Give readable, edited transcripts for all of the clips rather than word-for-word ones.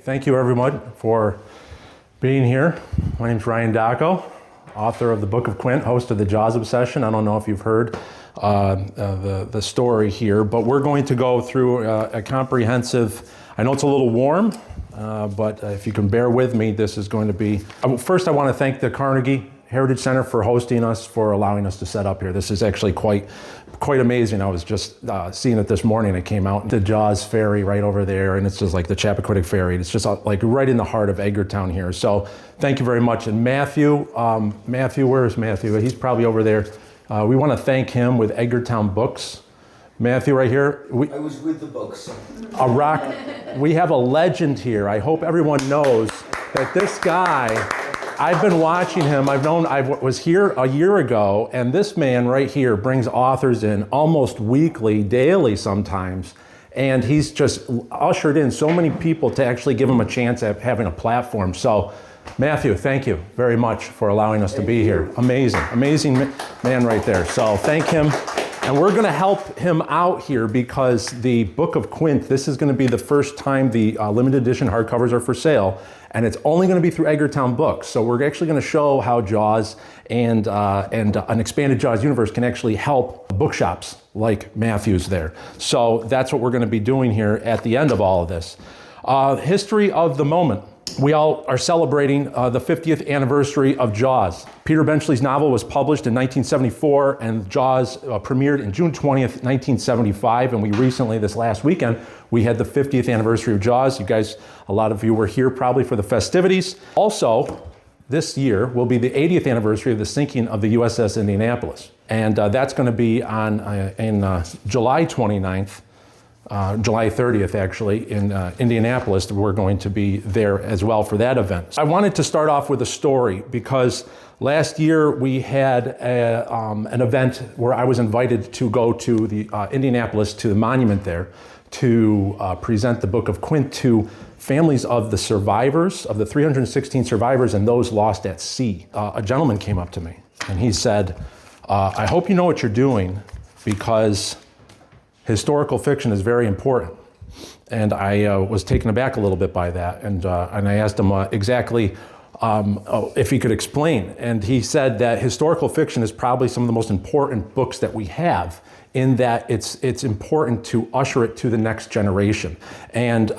Thank you everyone for being here. My name's Ryan Dacko, author of the Book of Quint, host of the Jaws Obsession. I don't know if you've heard the story here, but we're going to go through a comprehensive, I know it's a little warm, but if you can bear with me, this is going to be, first I want to thank the Carnegie Heritage Center for hosting us, for allowing us to set up here. This is actually quite amazing. I was just seeing it this morning. It came out, the Jaws Ferry right over there, and it's just like the Chappaquiddick Ferry. It's just like right in the heart of Edgartown here. So thank you very much. And Matthew, where's Matthew? He's probably over there. We want to thank him with Edgartown Books. Matthew right here. I was with the books. A rock. We have a legend here. I hope everyone knows that this guy, I've been watching him. I was here a year ago, and this man right here brings authors in almost weekly, daily sometimes, and he's just ushered in so many people to actually give him a chance at having a platform. So, Matthew, thank you very much for allowing us to be here. Amazing man right there. So thank him. And we're going to help him out here because the Book of Quint, this is going to be the first time the limited edition hardcovers are for sale, and it's only going to be through Edgartown Books. So we're actually going to show how Jaws and an expanded Jaws universe can actually help bookshops like Matthew's there. So that's what we're going to be doing here at the end of all of this. History of the moment. We all are celebrating the 50th anniversary of Jaws. Peter Benchley's novel was published in 1974, and Jaws premiered in June 20th, 1975. And we recently, this last weekend, we had the 50th anniversary of Jaws. You guys, a lot of you were here probably for the festivities. Also, this year will be the 80th anniversary of the sinking of the USS Indianapolis. And that's going to be on in July 29th. July 30th, actually, in Indianapolis. We're going to be there as well for that event. I wanted to start off with a story because last year we had an event where I was invited to go to the Indianapolis, to the monument there, to present the Book of Quint to families of the survivors, of the 316 survivors and those lost at sea. A gentleman came up to me and he said, I hope you know what you're doing because historical fiction is very important. And I was taken aback a little bit by that. And I asked him exactly if he could explain. And he said that historical fiction is probably some of the most important books that we have, in that it's important to usher it to the next generation. And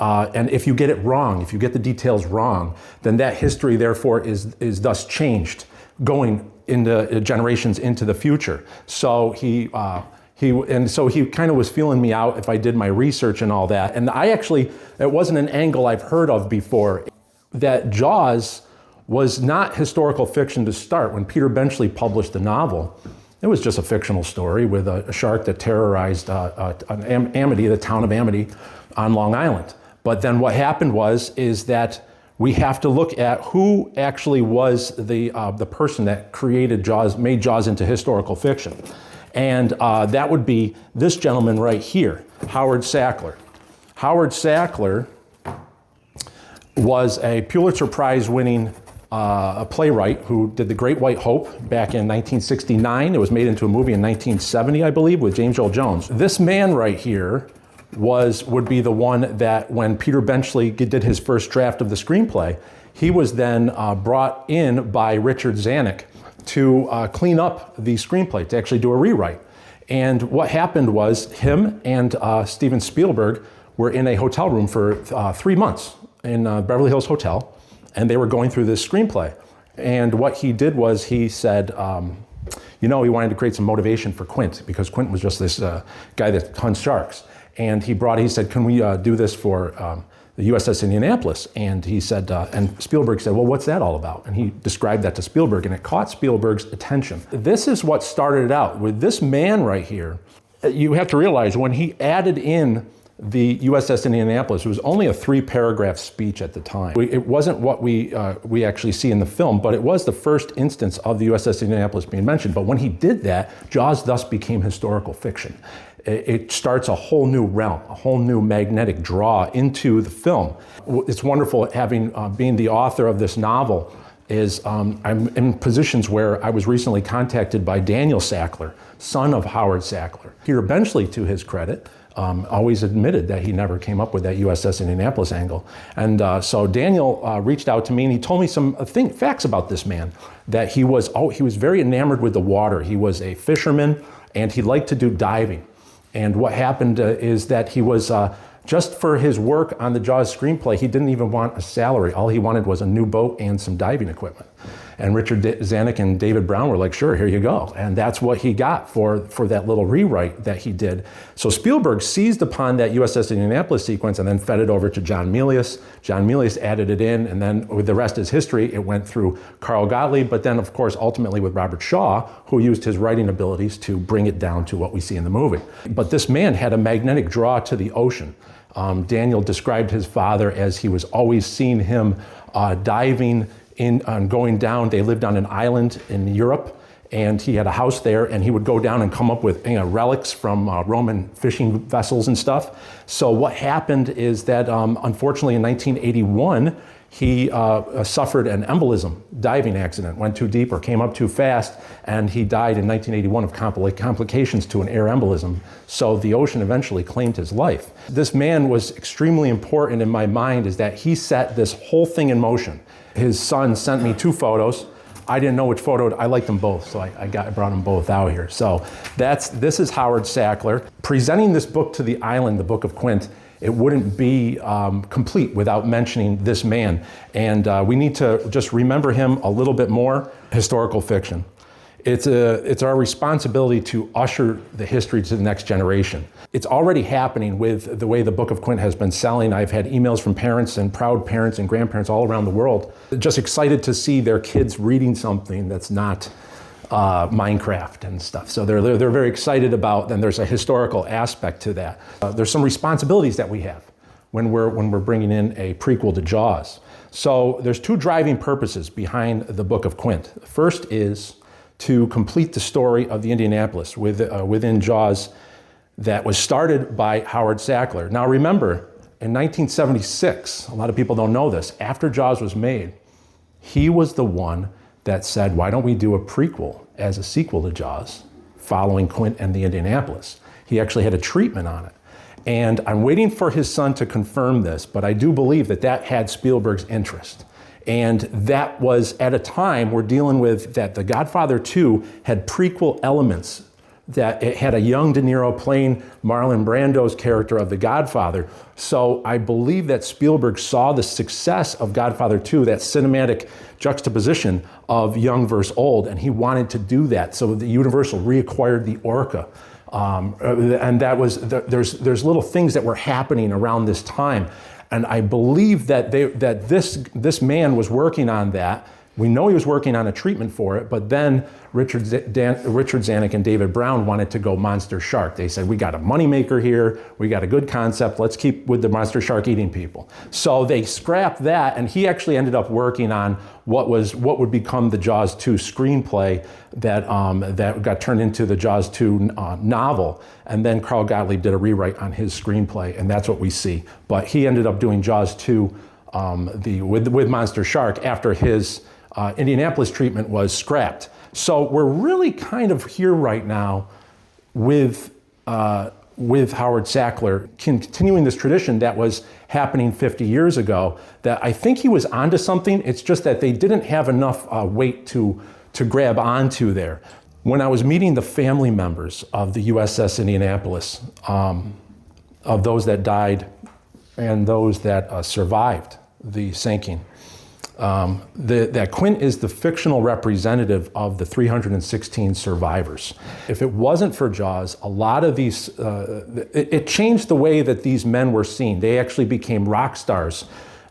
if you get it wrong, if you get the details wrong, then that history therefore is thus changed going into generations into the future. So he kind of was feeling me out if I did my research and all that. And it wasn't an angle I've heard of before, that Jaws was not historical fiction to start. When Peter Benchley published the novel, it was just a fictional story with a shark that terrorized Amity, the town of Amity on Long Island. But then what happened is that we have to look at who actually was the person that created Jaws, made Jaws into historical fiction. And that would be this gentleman right here, Howard Sackler. Howard Sackler was a Pulitzer Prize winning playwright who did The Great White Hope back in 1969. It was made into a movie in 1970, I believe, with James Earl Jones. This man right here would be the one that when Peter Benchley did his first draft of the screenplay, he was then brought in by Richard Zanuck to clean up the screenplay, to actually do a rewrite. And what happened was him and Steven Spielberg were in a hotel room for 3 months in Beverly Hills Hotel, and they were going through this screenplay. And what he did was he said, he wanted to create some motivation for Quint, because Quint was just this guy that hunts sharks. And he said, can we do this for the USS Indianapolis? And he said, and Spielberg said, well, what's that all about? And he described that to Spielberg, and it caught Spielberg's attention. This is what started it out with this man right here. You have to realize when he added in the USS Indianapolis, it was only a 3-paragraph speech at the time. It wasn't what we actually see in the film, but it was the first instance of the USS Indianapolis being mentioned. But when he did that, Jaws thus became historical fiction. It starts a whole new realm, a whole new magnetic draw into the film. It's wonderful being the author of this novel. I'm in positions where I was recently contacted by Daniel Sackler, son of Howard Sackler. Peter Benchley, to his credit, always admitted that he never came up with that USS Indianapolis angle. And so Daniel reached out to me and he told me some facts about this man, that he was very enamored with the water. He was a fisherman and he liked to do diving. And what happened is that he was, just for his work on the Jaws screenplay, he didn't even want a salary. All he wanted was a new boat and some diving equipment. And Richard Zanuck and David Brown were like, sure, here you go. And that's what he got for that little rewrite that he did. So Spielberg seized upon that USS Indianapolis sequence and then fed it over to John Milius. John Milius added it in, and then with the rest is history. It went through Carl Gottlieb, but then of course ultimately with Robert Shaw, who used his writing abilities to bring it down to what we see in the movie. But this man had a magnetic draw to the ocean. Daniel described his father as he was always seeing him diving in, going down. They lived on an island in Europe, and he had a house there, and he would go down and come up with relics from Roman fishing vessels and stuff. So what happened is that unfortunately in 1981, he suffered an embolism diving accident, went too deep or came up too fast, and he died in 1981 of complications to an air embolism. So the ocean eventually claimed his life. This man was extremely important in my mind, is that he set this whole thing in motion. His son sent me 2 photos. I didn't know which photo, I liked them both, so I brought them both out here. So this is Howard Sackler. Presenting this book to the island, the Book of Quint, it wouldn't be complete without mentioning this man. And we need to just remember him a little bit more. Historical fiction. It's our responsibility to usher the history to the next generation. It's already happening with the way the Book of Quint has been selling. I've had emails from parents and proud parents and grandparents all around the world, just excited to see their kids reading something that's not Minecraft and stuff. So they're very excited about, and there's a historical aspect to that. There's some responsibilities that we have when we're bringing in a prequel to Jaws. So there's 2 driving purposes behind the Book of Quint. The first is to complete the story of the Indianapolis within Jaws that was started by Howard Sackler. Now remember, in 1976, a lot of people don't know this, after Jaws was made, he was the one that said, why don't we do a prequel as a sequel to Jaws following Quint and the Indianapolis? He actually had a treatment on it. And I'm waiting for his son to confirm this, but I do believe that had Spielberg's interest. And that was at a time we're dealing with that The Godfather 2 had prequel elements, that it had a young De Niro playing Marlon Brando's character of The Godfather. So I believe that Spielberg saw the success of Godfather 2, that cinematic juxtaposition of young versus old, and he wanted to do that. So the Universal reacquired the ORCA. And that was, there's little things that were happening around this time. And I believe that this man was working on that. We know he was working on a treatment for it, but then Richard Zanuck and David Brown wanted to go monster shark. They said, we got a moneymaker here, we got a good concept, let's keep with the monster shark eating people. So they scrapped that, and he actually ended up working on what would become the Jaws 2 screenplay that got turned into the Jaws 2 novel. And then Carl Gottlieb did a rewrite on his screenplay, and that's what we see. But he ended up doing Jaws 2 with Monster Shark after his Indianapolis treatment was scrapped. So we're really kind of here right now with Howard Sackler continuing this tradition that was happening 50 years ago, that I think he was onto something. It's just that they didn't have enough weight to grab onto there. When I was meeting the family members of the USS Indianapolis, of those that died and those that survived the sinking, that Quint is the fictional representative of the 316 survivors. If it wasn't for Jaws, a lot of these, it changed the way that these men were seen. They actually became rock stars.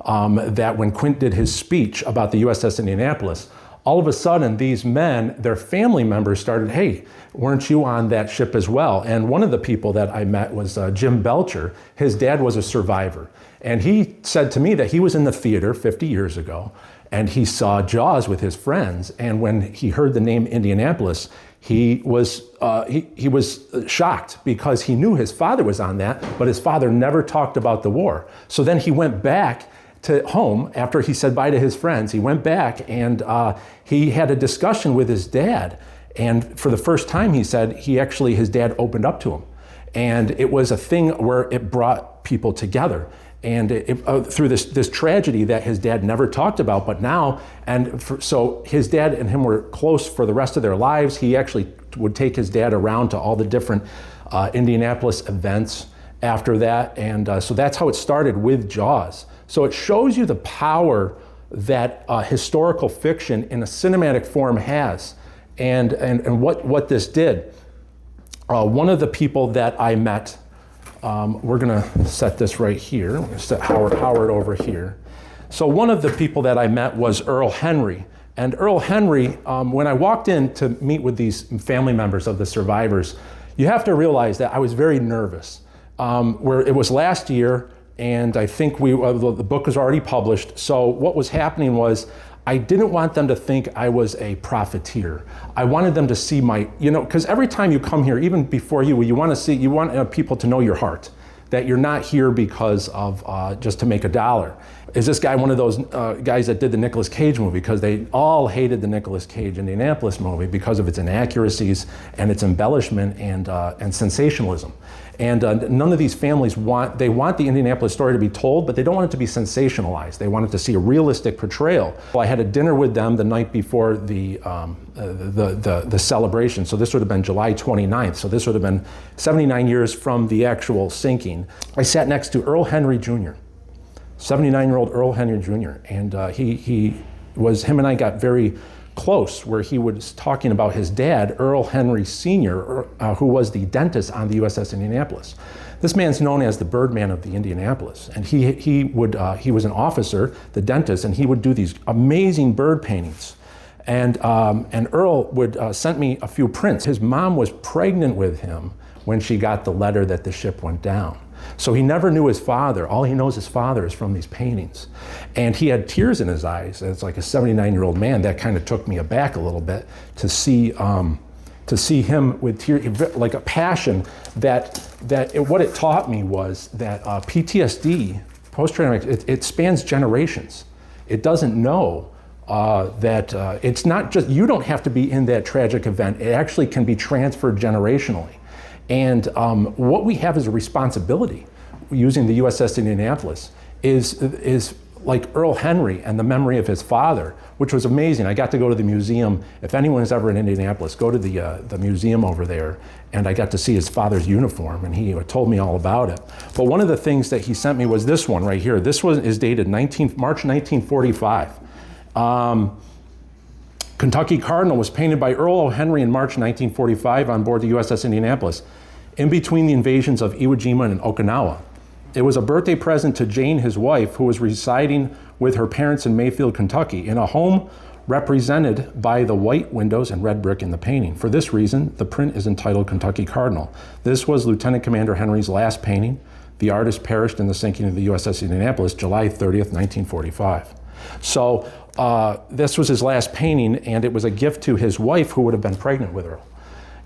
That when Quint did his speech about the USS Indianapolis, all of a sudden these men, their family members started, hey, weren't you on that ship as well? And one of the people that I met was Jim Belcher. His dad was a survivor. And he said to me that he was in the theater 50 years ago and he saw Jaws with his friends. And when he heard the name Indianapolis, he was shocked because he knew his father was on that, but his father never talked about the war. So then he went back to home after he said bye to his friends. He went back and he had a discussion with his dad. And for the first time, he said his dad opened up to him. And it was a thing where it brought people together. And through this tragedy that his dad never talked about, but now, so his dad and him were close for the rest of their lives. He actually would take his dad around to all the different Indianapolis events after that. And so that's how it started with Jaws. So it shows you the power that historical fiction in a cinematic form has, and what this did. One of the people that I met, we're gonna set this right here. We're gonna set Howard over here. So one of the people that I met was Earl Henry. And Earl Henry, when I walked in to meet with these family members of the survivors, you have to realize that I was very nervous. Where it was last year, and I think the book was already published. So what was happening was, I didn't want them to think I was a profiteer. I wanted them to see because every time you come here, even before you want people to know your heart, that you're not here because of just to make a dollar. Is this guy one of those guys that did the Nicolas Cage movie? Because they all hated the Nicolas Cage Indianapolis movie because of its inaccuracies and its embellishment and sensationalism. And none of these families want the Indianapolis story to be told, but they don't want it to be sensationalized. They wanted to see a realistic portrayal. Well, I had a dinner with them the night before the celebration. So this would have been July 29th. So this would have been 79 years from the actual sinking. I sat next to Earl Henry Jr., 79-year-old Earl Henry Jr. And him and I got very close, where he was talking about his dad, Earl Henry Sr., who was the dentist on the USS Indianapolis. This man's known as the Birdman of the Indianapolis, and he was an officer, the dentist, and he would do these amazing bird paintings. And Earl would send me a few prints. His mom was pregnant with him when she got the letter that the ship went down. So he never knew his father. All he knows his father is from these paintings. And he had tears in his eyes. It's like a 79-year-old man. That kind of took me aback a little bit to see him with tears, like a passion what it taught me was that PTSD, post-traumatic, it spans generations. It doesn't know that it's not just, you don't have to be in that tragic event. It actually can be transferred generationally. And what we have as a responsibility using the USS Indianapolis is like Earl Henry and the memory of his father, which was amazing. I got to go to the museum. If anyone is ever in Indianapolis, go to the museum over there. And I got to see his father's uniform, and he told me all about it. But one of the things that he sent me was this one right here. This is dated March 1945. Kentucky Cardinal was painted by Earl Henry in March 1945 on board the USS Indianapolis, in between the invasions of Iwo Jima and Okinawa. It was a birthday present to Jane, his wife, who was residing with her parents in Mayfield, Kentucky, in a home represented by the white windows and red brick in the painting. For this reason, the print is entitled Kentucky Cardinal. This was Lieutenant Commander Henry's last painting. The artist perished in the sinking of the USS Indianapolis, July 30th, 1945. So this was his last painting, and it was a gift to his wife, who would have been pregnant with Earl.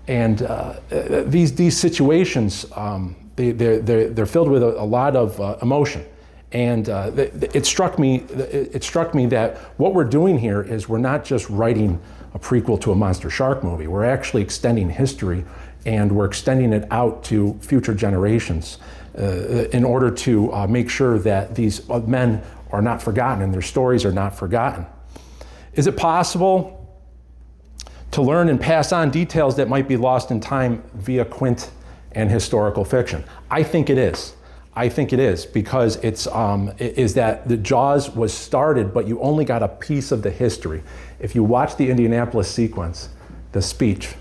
And these situations, they're filled with a lot of emotion. And it struck me that what we're doing here is we're not just writing a prequel to a monster shark movie. We're actually extending history, and we're extending it out to future generations in order to make sure that these men are not forgotten and their stories are not forgotten. Is it possible to learn and pass on details that might be lost in time via Quint and historical fiction? I think it is. I think it is, because is that the Jaws was started, but you only got a piece of the history. If you watch the Indianapolis sequence, the speech,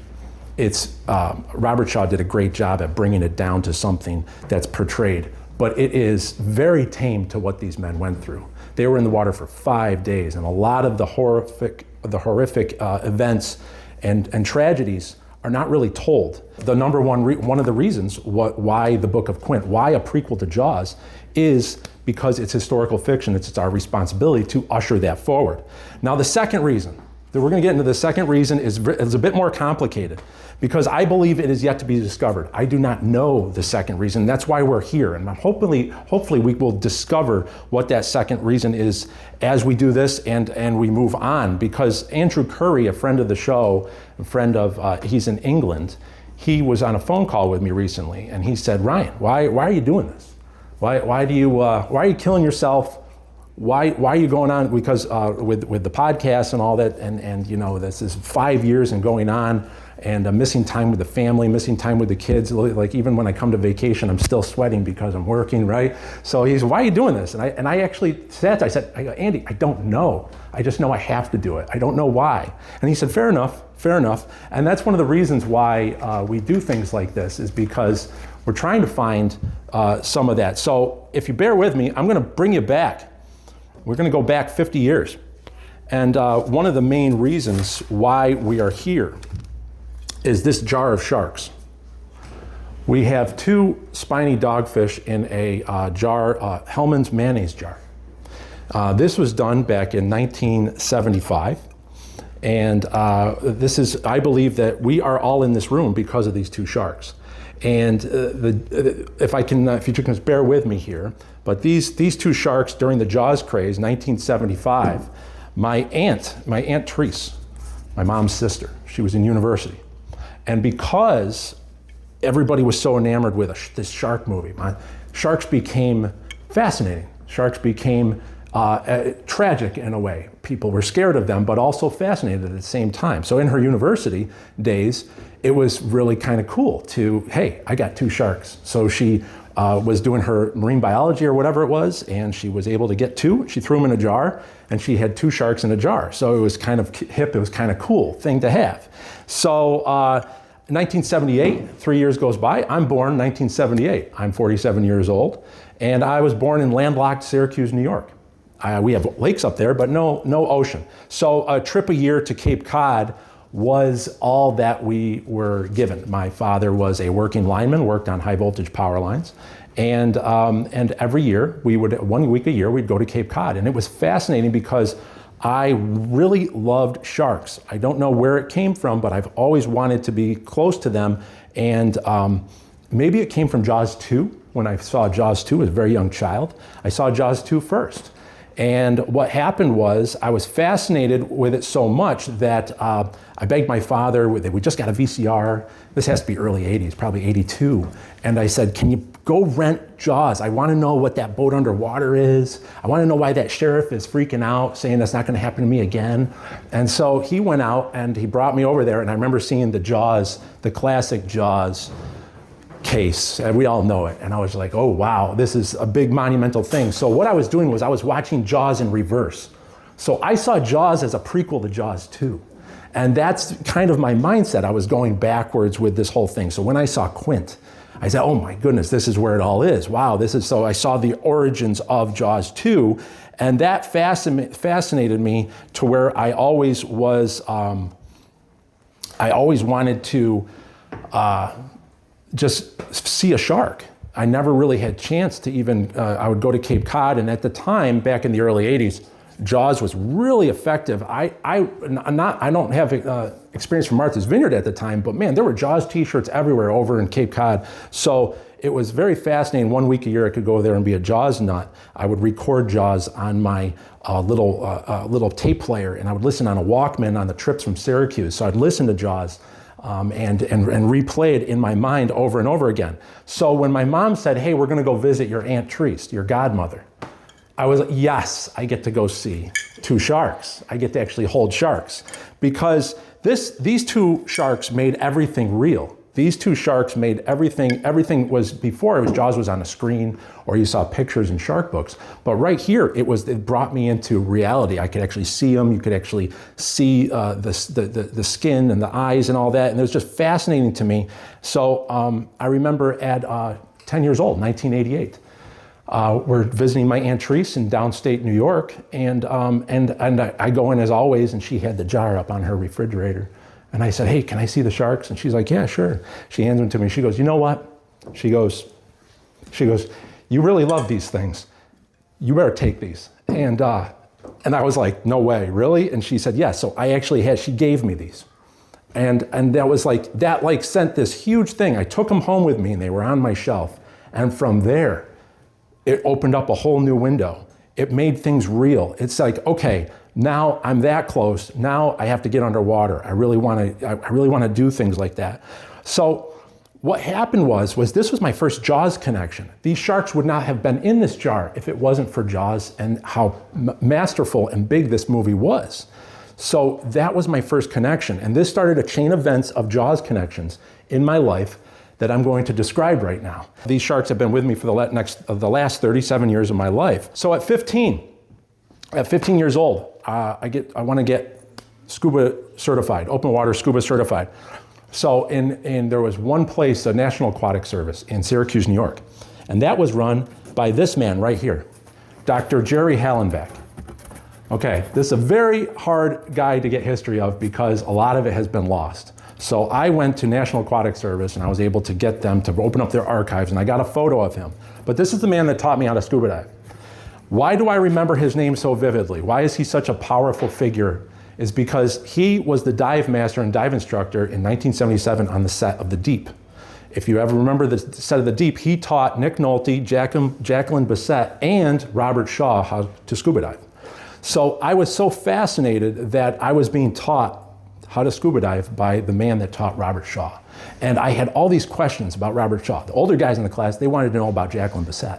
Robert Shaw did a great job at bringing it down to something that's portrayed, but it is very tame to what these men went through. They were in the water for 5 days, and a lot of the horrific events and tragedies are not really told. The number one of the reasons why the Book of Quint, why a prequel to Jaws, is because it's historical fiction. It's our responsibility to usher that forward. Now, the second reason that we're going to get into, the second reason is a bit more complicated, because I believe it is yet to be discovered. I do not know the second reason. That's why we're here, and hopefully we will discover what that second reason is as we do this and we move on. Because Andrew Curry, a friend of the show, he's in England. he was on a phone call with me recently, and he said, Ryan, why are you doing this? Why are you killing yourself? Why are you going on? Because with the podcast and all that, and you know, this is 5 years and going on, and missing time with the family, missing time with the kids. Like even when I come to vacation, I'm still sweating because I'm working, right? So he said, why are you doing this? And I actually said, Andy, I don't know. I just know I have to do it. I don't know why. And he said, fair enough. And that's one of the reasons why we do things like this, is because we're trying to find some of that. So if you bear with me, I'm gonna bring you back. We're gonna go back 50 years. And one of the main reasons why we are here is this jar of sharks. We have 2 spiny dogfish in a jar, Hellman's mayonnaise jar. This was done back in 1975. And this is, I believe that we are all in this room because of these 2 sharks. And if you can bear with me here, but these 2 sharks during the Jaws craze, 1975, my aunt Therese, my mom's sister, she was in university. And because everybody was so enamored with this shark movie, sharks became fascinating. Sharks became tragic in a way. People were scared of them, but also fascinated at the same time. So in her university days, it was really kind of cool to, hey, I got 2 sharks. So she was doing her marine biology or whatever it was, and she was able to get 2. She threw them in a jar, and she had 2 sharks in a jar. So it was kind of hip, it was kind of cool thing to have. So 1978, 3 years goes by. I'm born 1978. I'm 47 years old, and I was born in landlocked Syracuse, New York. We have lakes up there, but no ocean. So a trip a year to Cape Cod was all that we were given. My father was a working lineman, worked on high voltage power lines. And every year, 1 week a year, we'd go to Cape Cod. And it was fascinating because I really loved sharks. I don't know where it came from, but I've always wanted to be close to them. And maybe it came from Jaws 2. When I saw Jaws 2 as a very young child, I saw Jaws 2 first. And what happened was I was fascinated with it so much that I begged my father, we just got a VCR. This has to be early 80s, probably 82. And I said, can you go rent Jaws? I want to know what that boat underwater is. I want to know why that sheriff is freaking out, saying that's not going to happen to me again. And so he went out and he brought me over there. And I remember seeing the Jaws, the classic Jaws case, and we all know it. And I was like, oh wow, this is a big monumental thing. So what I was doing was I was watching Jaws in reverse. So I saw Jaws as a prequel to Jaws 2. And that's kind of my mindset. I was going backwards with this whole thing. So when I saw Quint, I said, oh my goodness, this is where it all is. Wow, so I saw the origins of Jaws 2, and that fascinated me to where I always was, I always wanted to just see a shark. I never really had a chance to even, I would go to Cape Cod, and at the time, back in the early 80s, Jaws was really effective. I don't have experience from Martha's Vineyard at the time, but man, there were Jaws t-shirts everywhere over in Cape Cod. So it was very fascinating. 1 week a year I could go there and be a Jaws nut. I would record Jaws on my little tape player, and I would listen on a Walkman on the trips from Syracuse. So I'd listen to Jaws and replay it in my mind over and over again. So when my mom said, hey, we're gonna go visit your Aunt Therese, your godmother, I was like, yes, I get to go see 2 sharks. I get to actually hold sharks, because these 2 sharks made everything real. These 2 sharks made everything was, before it was Jaws was on a screen or you saw pictures in shark books. But right here, it brought me into reality. I could actually see them. You could actually see the skin and the eyes and all that. And it was just fascinating to me. So I remember at 10 years old, 1988, we're visiting my Aunt Therese in downstate New York. And I go in as always, and she had the jar up on her refrigerator. And I said, hey, can I see the sharks? And she's like, yeah, sure. She hands them to me. She goes, you know what? She goes, you really love these things. You better take these. And I was like, no way, really? And she said, yes. So I actually she gave me these. And that was like, that sent this huge thing. I took them home with me, and they were on my shelf. And from there, it opened up a whole new window. It made things real. It's like, okay, now I'm that close. Now I have to get underwater. I really want to do things like that. So what happened was this was my first Jaws connection. These sharks would not have been in this jar if it wasn't for Jaws and how masterful and big this movie was. So that was my first connection. And this started a chain of events of Jaws connections in my life that I'm going to describe right now. These sharks have been with me for the last 37 years of my life. So at 15 years old, I want to get scuba certified, open water scuba certified. So there was one place, a National Aquatic Service in Syracuse, New York, and that was run by this man right here, Dr. Jerry Hallenbeck. Okay, this is a very hard guy to get history of because a lot of it has been lost. So I went to National Aquatic Service and I was able to get them to open up their archives, and I got a photo of him. But this is the man that taught me how to scuba dive. Why do I remember his name so vividly? Why is he such a powerful figure? Is because he was the dive master and dive instructor in 1977 on the set of The Deep. If you ever remember the set of The Deep, he taught Nick Nolte, Jacqueline Bisset, and Robert Shaw how to scuba dive. So I was so fascinated that I was being taught how to scuba dive by the man that taught Robert Shaw. And I had all these questions about Robert Shaw. The older guys in the class, they wanted to know about Jacqueline Bisset.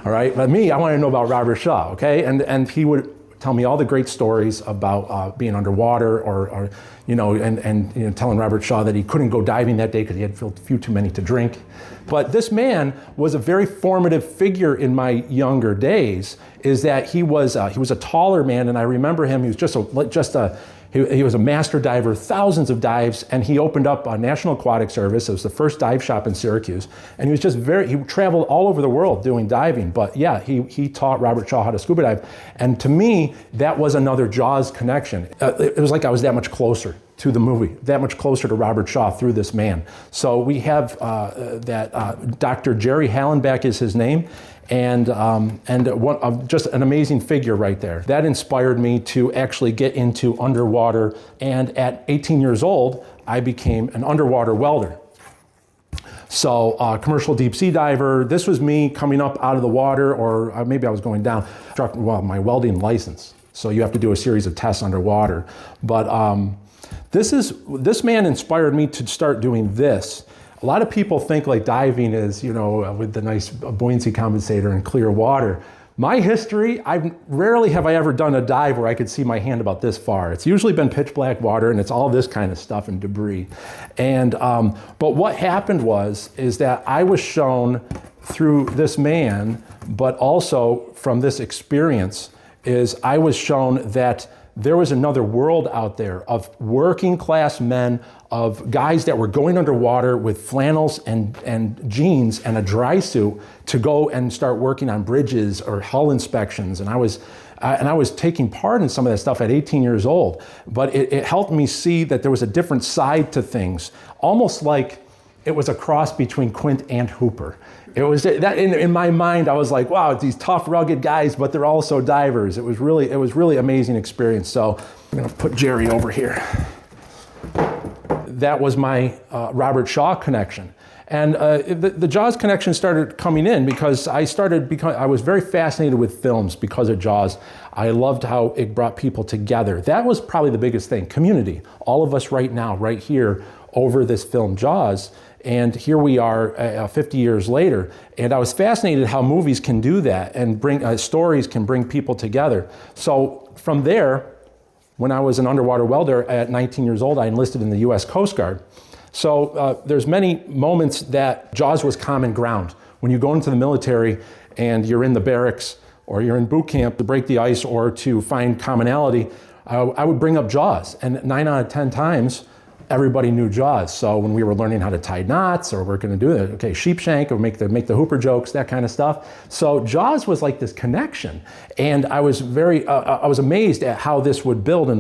All right, but me, I wanted to know about Robert Shaw, okay? And he would tell me all the great stories about being underwater, or telling Robert Shaw that he couldn't go diving that day because he had a few too many to drink. But this man was a very formative figure in my younger days. Is that he was a taller man, and I remember him. He was he was a master diver, thousands of dives, and he opened up a National Aquatic Service. It was the first dive shop in Syracuse, and he was just he traveled all over the world doing diving. But yeah, he taught Robert Shaw how to scuba dive, and to me, that was another Jaws connection. It was like I was that much closer to the movie, that much closer to Robert Shaw through this man. So we have Dr. Jerry Hallenbeck is his name, and just an amazing figure right there. That inspired me to actually get into underwater, and at 18 years old, I became an underwater welder. So commercial deep sea diver, this was me coming up out of the water, or maybe I was going down, my welding license. So you have to do a series of tests underwater. But this man inspired me to start doing this. A lot of people think like diving is, with the nice buoyancy compensator and clear water. My history, rarely have I ever done a dive where I could see my hand about this far. It's usually been pitch black water, and it's all this kind of stuff and debris. And but what happened is that I was shown through this man, but also from this experience, I was shown that there was another world out there of working class men, of guys that were going underwater with flannels and jeans and a dry suit to go and start working on bridges or hull inspections. And I was taking part in some of that stuff at 18 years old. But it helped me see that there was a different side to things, almost like it was a cross between Quint and Hooper. It was that in my mind, I was like, wow, it's these tough, rugged guys, but they're also divers. It was really amazing experience. So I'm gonna put Jerry over here. That was my Robert Shaw connection. And the Jaws connection started coming in because I was very fascinated with films because of Jaws. I loved how it brought people together. That was probably the biggest thing, community. All of us right now, right here, over this film Jaws. And here we are 50 years later. And I was fascinated how movies can do that and stories can bring people together. So from there, when I was an underwater welder at 19 years old, I enlisted in the US Coast Guard. So there's many moments that Jaws was common ground. When you go into the military and you're in the barracks or you're in boot camp to break the ice or to find commonality, I would bring up Jaws. And 9 out of 10 times, everybody knew Jaws. So when we were learning how to tie knots, or we're going to do it, okay, sheepshank, or make the Hooper jokes, that kind of stuff. So Jaws was like this connection, and I was I was amazed at how this would build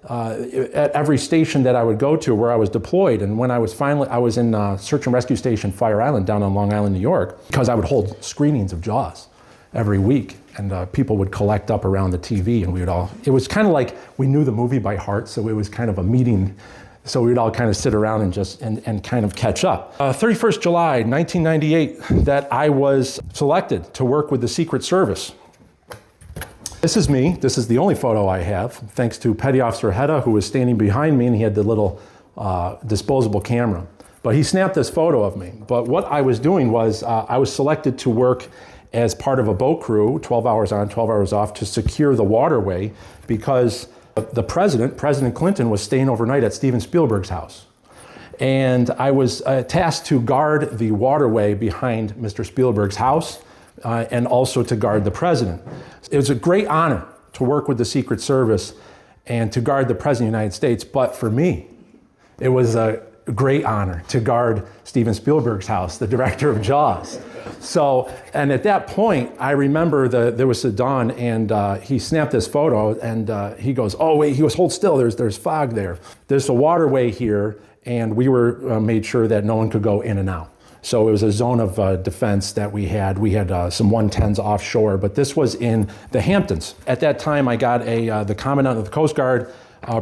at every station that I would go to where I was deployed. And when I was in Search and Rescue Station Fire Island down on Long Island, New York, because I would hold screenings of Jaws every week. And people would collect up around the TV, and it was kind of like we knew the movie by heart, so it was kind of a meeting. So we'd all kind of sit around and kind of catch up. 31st July, 1998, that I was selected to work with the Secret Service. This is me. This is the only photo I have, thanks to Petty Officer Hedda, who was standing behind me, and he had the little disposable camera. But he snapped this photo of me. But what I was doing was I was selected to work as part of a boat crew, 12 hours on, 12 hours off, to secure the waterway because the President Clinton, was staying overnight at Steven Spielberg's house. And I was tasked to guard the waterway behind Mr. Spielberg's house and also to guard the president. It was a great honor to work with the Secret Service and to guard the President of the United States, but for me, it was a great honor to guard Steven Spielberg's house, the director of Jaws. So, and at that point, I remember there was a dawn, and he snapped this photo, and he goes, "Oh wait," he goes, "Hold still. There's fog there. There's a waterway here," and we were made sure that no one could go in and out. So it was a zone of defense that we had. We had some 110s offshore, but this was in the Hamptons. At that time, I got the Commandant of the Coast Guard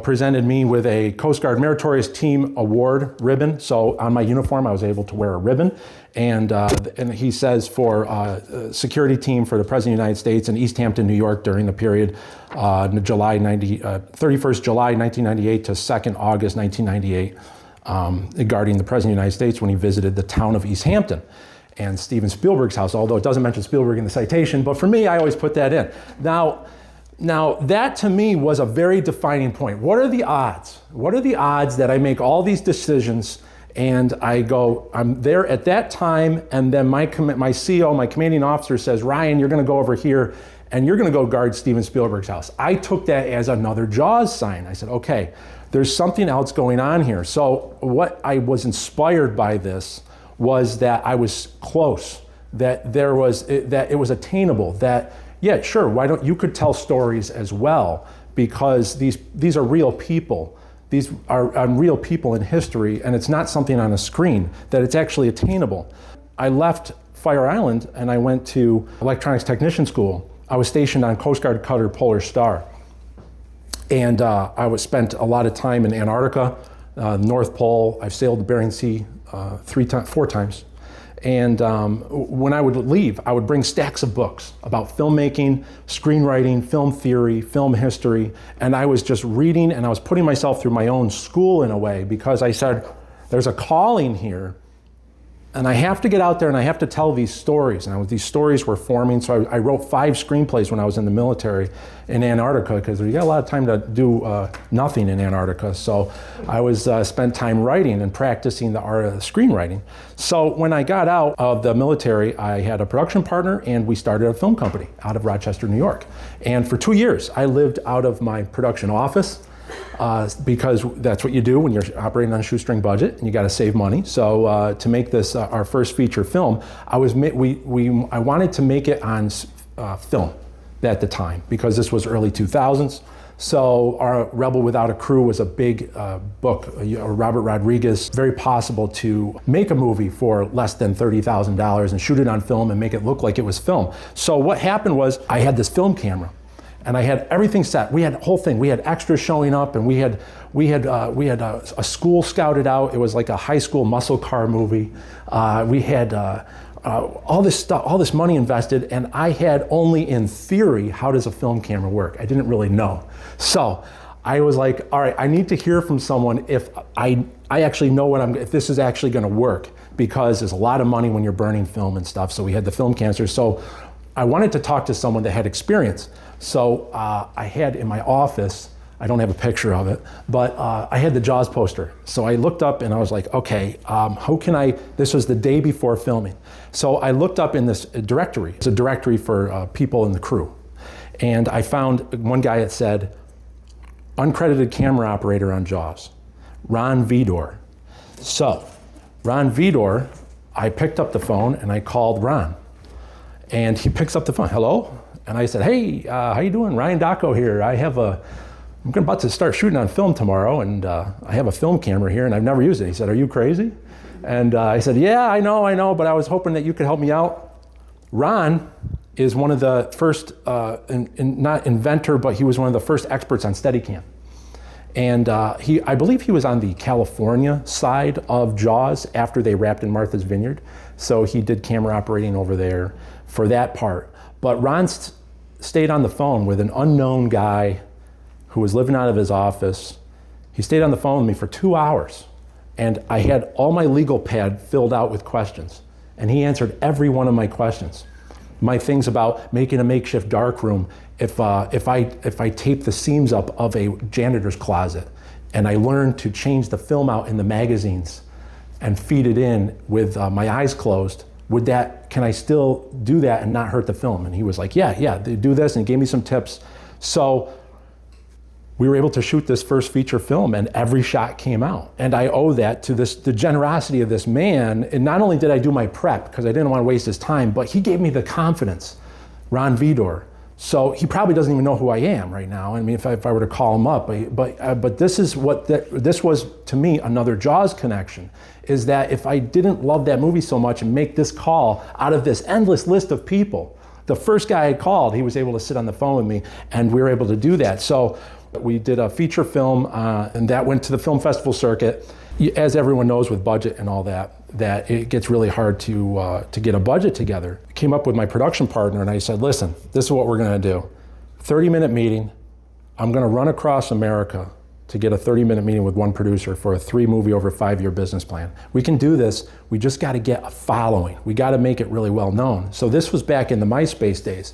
presented me with a Coast Guard Meritorious Team Award ribbon. So on my uniform, I was able to wear a ribbon. And he says for security team for the President of the United States in East Hampton, New York during the period 31st July 1998 to 2nd August 1998, guarding the President of the United States when he visited the town of East Hampton and Steven Spielberg's house, although it doesn't mention Spielberg in the citation, but for me, I always put that in. Now, that to me was a very defining point. What are the odds? What are the odds that I make all these decisions and I'm there at that time, and then my CO, my commanding officer says, "Ryan, you're gonna go over here and you're gonna go guard Steven Spielberg's house." I took that as another Jaws sign. I said, okay, there's something else going on here. So what I was inspired by this was that I was close, that it was attainable, that yeah, sure, why don't you could tell stories as well, because these are real people. These are real people in history, and it's not something on a screen, that it's actually attainable. I left Fire Island and I went to electronics technician school. I was stationed on Coast Guard cutter Polar Star. And I spent a lot of time in Antarctica, North Pole. I've sailed the Bering Sea 4 times. And when I would leave, I would bring stacks of books about filmmaking, screenwriting, film theory, film history. And I was just reading, and I was putting myself through my own school in a way, because I said, there's a calling here, and I have to get out there and I have to tell these stories. And these stories were forming, so I wrote 5 screenplays when I was in the military in Antarctica, because you got a lot of time to do nothing in Antarctica. So I spent time writing and practicing the art of screenwriting. So when I got out of the military, I had a production partner, and we started a film company out of Rochester, New York. And for 2 years, I lived out of my production office, because that's what you do when you're operating on a shoestring budget and you got to save money. So to make this our first feature film, I wanted to make it on film at the time, because this was early 2000s. So our Rebel Without a Crew was a big book, Robert Rodriguez. Very possible to make a movie for less than $30,000 and shoot it on film and make it look like it was film. So what happened was, I had this film camera, and I had everything set. We had the whole thing. We had extras showing up, and we had a school scouted out. It was like a high school muscle car movie. We had all this stuff, all this money invested, and I had only in theory, how does a film camera work? I didn't really know. So I was like, all right, I need to hear from someone if I actually know if this is actually going to work, because there's a lot of money when you're burning film and stuff. So we had the film cancer. So I wanted to talk to someone that had experience. So I had in my office, I don't have a picture of it, but I had the Jaws poster. So I looked up and I was like, okay, this was the day before filming. So I looked up in this directory. It's a directory for people in the crew. And I found one guy that said, uncredited camera operator on Jaws, Ron Vidor. So Ron Vidor, I picked up the phone and I called Ron. And he picks up the phone, hello? And I said, hey, how you doing? Ryan Dacko here. I'm about to start shooting on film tomorrow, and I have a film camera here, and I've never used it. He said, are you crazy? And I said, yeah, I know, but I was hoping that you could help me out. Ron is one of the first, not inventor, but he was one of the first experts on Steadicam. And I believe he was on the California side of Jaws after they wrapped in Martha's Vineyard. So he did camera operating over there for that part. But Ron stayed on the phone with an unknown guy who was living out of his office. He stayed on the phone with me for 2 hours. And I had all my legal pad filled out with questions. And he answered every one of my questions. My things about making a makeshift dark room, if I tape the seams up of a janitor's closet, and I learned to change the film out in the magazines and feed it in with my eyes closed, can I still do that and not hurt the film? And he was like, yeah, do this, and gave me some tips. So we were able to shoot this first feature film, and every shot came out. And I owe that to the generosity of this man. And not only did I do my prep, because I didn't want to waste his time, but he gave me the confidence, Ron Vidor. So he probably doesn't even know who I am right now. I mean, if I were to call him up, but this is this was, to me, another Jaws connection, is that if I didn't love that movie so much and make this call out of this endless list of people, the first guy I called, he was able to sit on the phone with me, and we were able to do that. So we did a feature film, and that went to the film festival circuit. As everyone knows, with budget and all that it gets really hard to get a budget together. I came up with my production partner, and I said, listen, this is what we're gonna do. 30-minute meeting. I'm gonna run across America to get a 30-minute meeting with one producer for a 3-movie over 5-year business plan. We can do this, we just gotta get a following. We gotta make it really well known. So this was back in the MySpace days.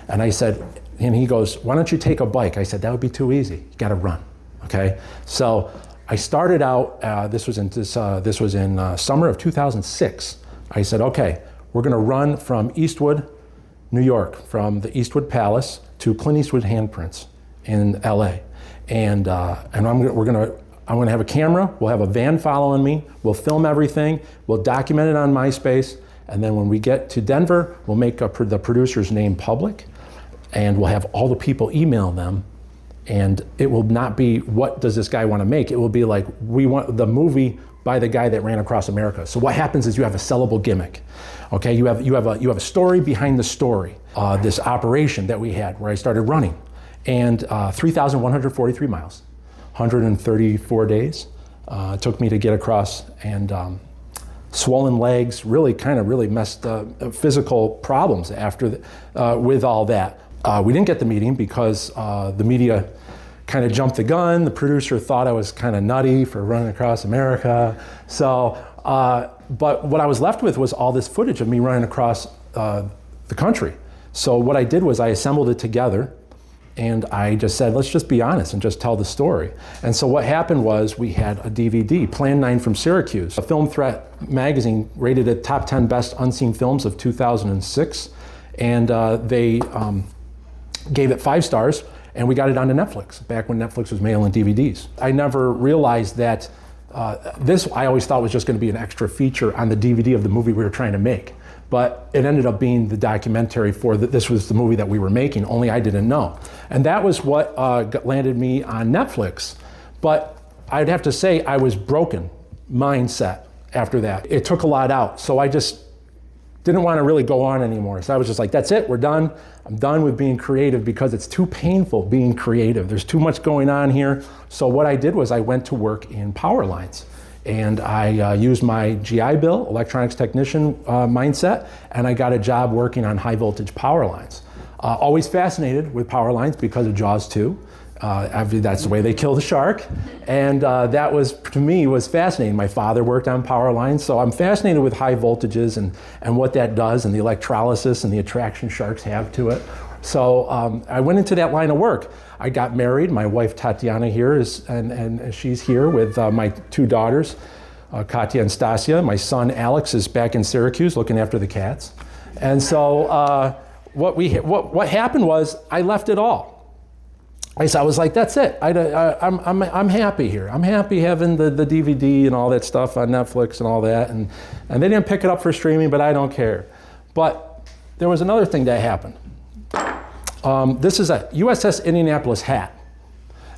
And I said, and he goes, why don't you take a bike? I said, that would be too easy, you gotta run, okay? So I started out, this was in summer of 2006. I said, okay, we're gonna run from Eastwood, New York, from the Eastwood Palace to Clint Eastwood Handprints in LA. And I'm gonna have a camera, we'll have a van following me, we'll film everything, we'll document it on MySpace, and then when we get to Denver, we'll make the producer's name public, and we'll have all the people email them. And it will not be, what does this guy want to make? It will be like, we want the movie by the guy that ran across America. So what happens is you have a sellable gimmick. Okay, you have a story behind the story. This operation that we had where I started running, and 3,143 miles, 134 days it took me to get across, and swollen legs, really messed physical problems after with all that. We didn't get the meeting because the media kind of jumped the gun. The producer thought I was kind of nutty for running across America. So, but what I was left with was all this footage of me running across the country. So what I did was I assembled it together, and I just said, let's just be honest and just tell the story. And so what happened was we had a DVD, Plan 9 from Syracuse. A Film Threat magazine rated it top 10 best unseen films of 2006. And they gave it 5 stars, and we got it onto Netflix, back when Netflix was mailing DVDs. I never realized that this, I always thought, was just gonna be an extra feature on the DVD of the movie we were trying to make. But it ended up being the documentary for this was the movie that we were making, only I didn't know. And that was what landed me on Netflix. But I'd have to say I was broken mindset after that. It took a lot out, so I just didn't want to really go on anymore. So I was just like, that's it, we're done. I'm done with being creative because it's too painful being creative. There's too much going on here. So what I did was I went to work in power lines. And I used my GI Bill, electronics technician mindset, and I got a job working on high voltage power lines. Always fascinated with power lines because of Jaws 2. That's the way they kill the shark. And that was, to me, was fascinating. My father worked on power lines, so I'm fascinated with high voltages and what that does, and the electrolysis and the attraction sharks have to it. So I went into that line of work. I got married. My wife Tatiana here is, and she's here with my 2 daughters, Katya and Stasia. My son Alex is back in Syracuse looking after the cats. And so what happened was I left it all. I was like, that's it. I'm happy here. I'm happy having the DVD and all that stuff on Netflix and all that. And they didn't pick it up for streaming, but I don't care. But there was another thing that happened. This is a USS Indianapolis hat.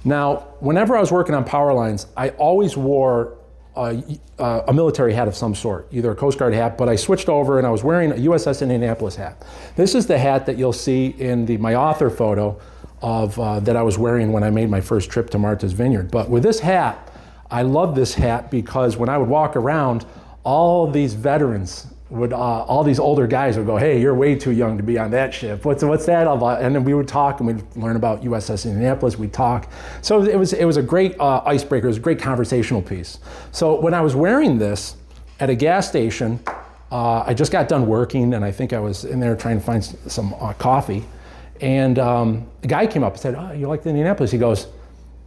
Now, whenever I was working on power lines, I always wore a military hat of some sort, either a Coast Guard hat, but I switched over and I was wearing a USS Indianapolis hat. This is the hat that you'll see in my author photo of that I was wearing when I made my first trip to Martha's Vineyard. But with this hat, I love this hat because when I would walk around, all these veterans would all these older guys would go, hey, you're way too young to be on that ship. What's that all about? And then we would talk and we'd learn about USS Indianapolis, we'd talk. So it was a great icebreaker, it was a great conversational piece. So when I was wearing this at a gas station, I just got done working and I think I was in there trying to find some coffee. And the guy came up and said, oh, you like the Indianapolis? He goes,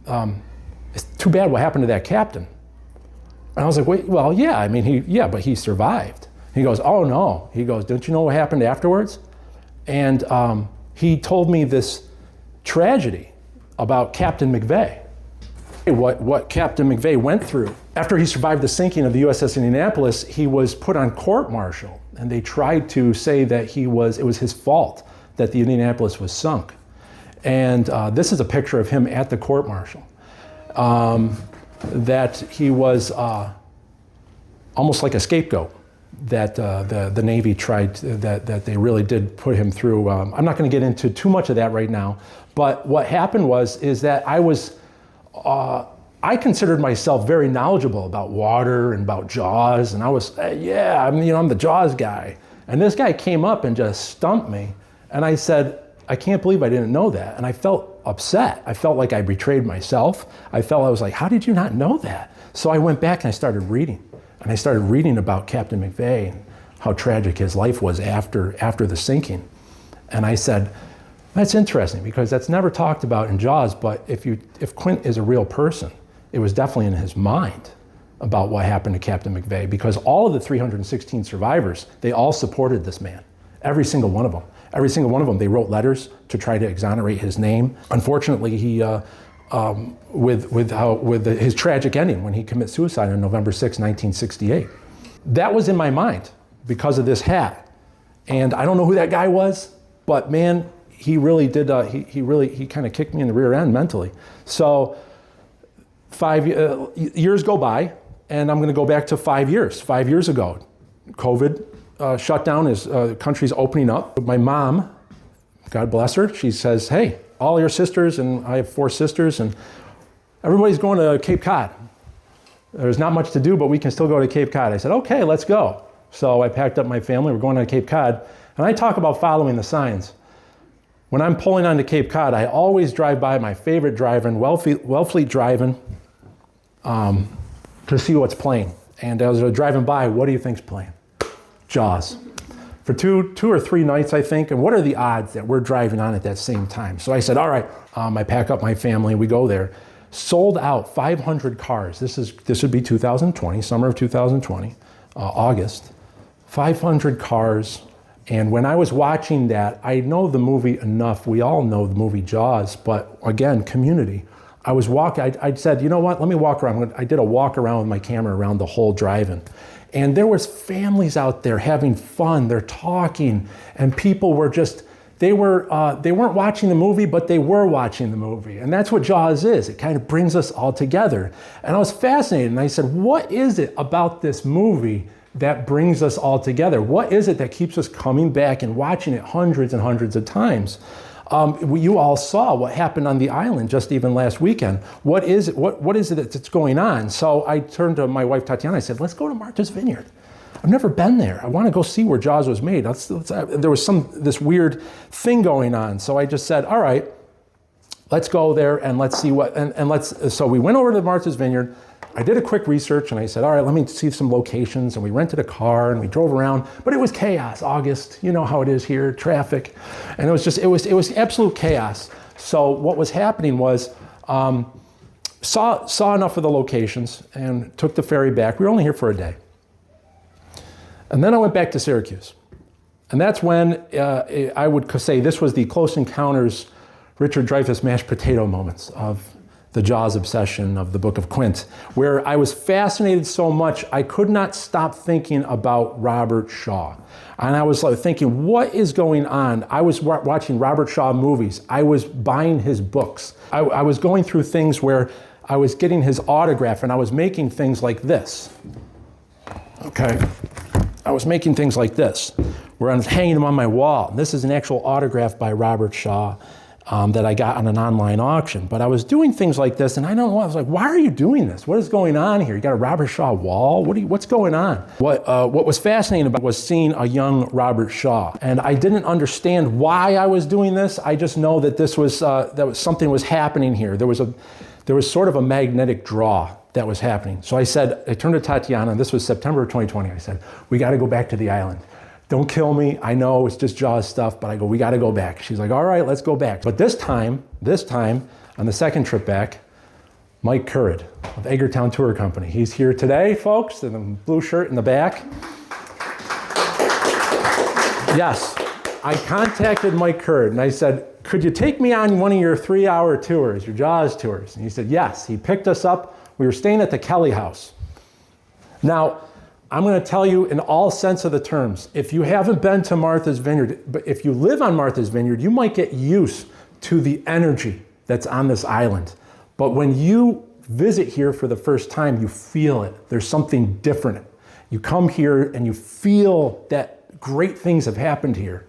it's too bad what happened to that captain. And I was like, wait, well, yeah, I mean, but he survived. He goes, oh no. He goes, don't you know what happened afterwards? And he told me this tragedy about Captain McVeigh. What Captain McVeigh went through. After he survived the sinking of the USS Indianapolis, he was put on court-martial, and they tried to say that it was his fault that the Indianapolis was sunk. And this is a picture of him at the court-martial. That he was almost like a scapegoat that the Navy tried, that they really did put him through. I'm not going to get into too much of that right now, but what happened is that I considered myself very knowledgeable about water and about Jaws, and I was, I'm the Jaws guy. And this guy came up and just stumped me, and I said, I can't believe I didn't know that. And I felt upset. I felt like I betrayed myself. I was like, how did you not know that? So I went back and I started reading. And I started reading about Captain McVeigh and how tragic his life was after the sinking. And I said, that's interesting because that's never talked about in Jaws, but if Quint is a real person, it was definitely in his mind about what happened to Captain McVeigh, because all of the 316 survivors, they all supported this man. Every single one of them. Every single one of them, they wrote letters to try to exonerate his name. Unfortunately, he, with his tragic ending when he commits suicide on November 6, 1968. That was in my mind because of this hat. And I don't know who that guy was, but man, he really did, he kind of kicked me in the rear end mentally. So 5 years go by, and I'm gonna go back to 5 years. 5 years ago, COVID shutdown is countries opening up. My mom, God bless her, she says, hey, all your sisters, and I have 4 sisters, and everybody's going to Cape Cod. There's not much to do, but we can still go to Cape Cod. I said, okay, let's go. So I packed up my family, we're going to Cape Cod, and I talk about following the signs. When I'm pulling onto Cape Cod, I always drive by my favorite drive-in, Wellfleet Drive-In, to see what's playing. And as I was driving by, what do you think's playing? Jaws. For two or three nights, I think, and what are the odds that we're driving on at that same time? So I said, all right, I pack up my family, we go there. Sold out 500 cars. This would be 2020, summer of 2020, August. 500 cars, and when I was watching that, I know the movie enough, we all know the movie Jaws, but again, community. I was walking, I said, you know what, let me walk around. I did a walk around with my camera around the whole drive-in. And there was families out there having fun, they're talking, and people were just, they weren't watching the movie, but they were watching the movie. And that's what Jaws is. It kind of brings us all together. And I was fascinated, and I said, what is it about this movie that brings us all together? What is it that keeps us coming back and watching it hundreds and hundreds of times? You all saw what happened on the island just even last weekend. What is it? What is it that's going on? So I turned to my wife Tatiana. I said, "Let's go to Martha's Vineyard. I've never been there. I want to go see where Jaws was made." There was this weird thing going on. So I just said, "All right, let's go there and let's see what." And let's. So we went over to Martha's Vineyard. I did a quick research and I said, all right, let me see some locations, and we rented a car and we drove around, but it was chaos. August, you know how it is here, traffic. And it was absolute chaos. So what was happening was, saw enough of the locations and took the ferry back. We were only here for a day. And then I went back to Syracuse. And that's when I would say this was the Close Encounters, Richard Dreyfuss mashed potato moments of the Jaws obsession of the Book of Quint, where I was fascinated so much, I could not stop thinking about Robert Shaw. And I was like thinking, what is going on? I was watching Robert Shaw movies. I was buying his books. I was going through things where I was getting his autograph, and I was making things like this. Okay. I was making things like this, where I was hanging them on my wall. This is an actual autograph by Robert Shaw. that I got on an online auction. But I was doing things like this, and I don't know, I was like, why are you doing this? What is going on here? You got a Robert Shaw wall? What's going on? What was fascinating about was seeing a young Robert Shaw. And I didn't understand why I was doing this. I just know that something was happening here. There was sort of a magnetic draw that was happening. So I turned to Tatiana, and this was September of 2020. I said, we got to go back to the island. Don't kill me. I know it's just Jaws stuff, but I go, we got to go back. She's like, all right, let's go back. But this time, on the second trip back, Mike Currid of Edgartown Tour Company. He's here today, folks, in the blue shirt in the back. Yes, I contacted Mike Currid, and I said, could you take me on one of your 3-hour tours, your Jaws tours? And he said, yes. He picked us up. We were staying at the Kelly House. Now, I'm going to tell you in all sense of the terms, if you haven't been to Martha's Vineyard, but if you live on Martha's Vineyard, you might get used to the energy that's on this island. But when you visit here for the first time, you feel it. There's something different. You come here and you feel that great things have happened here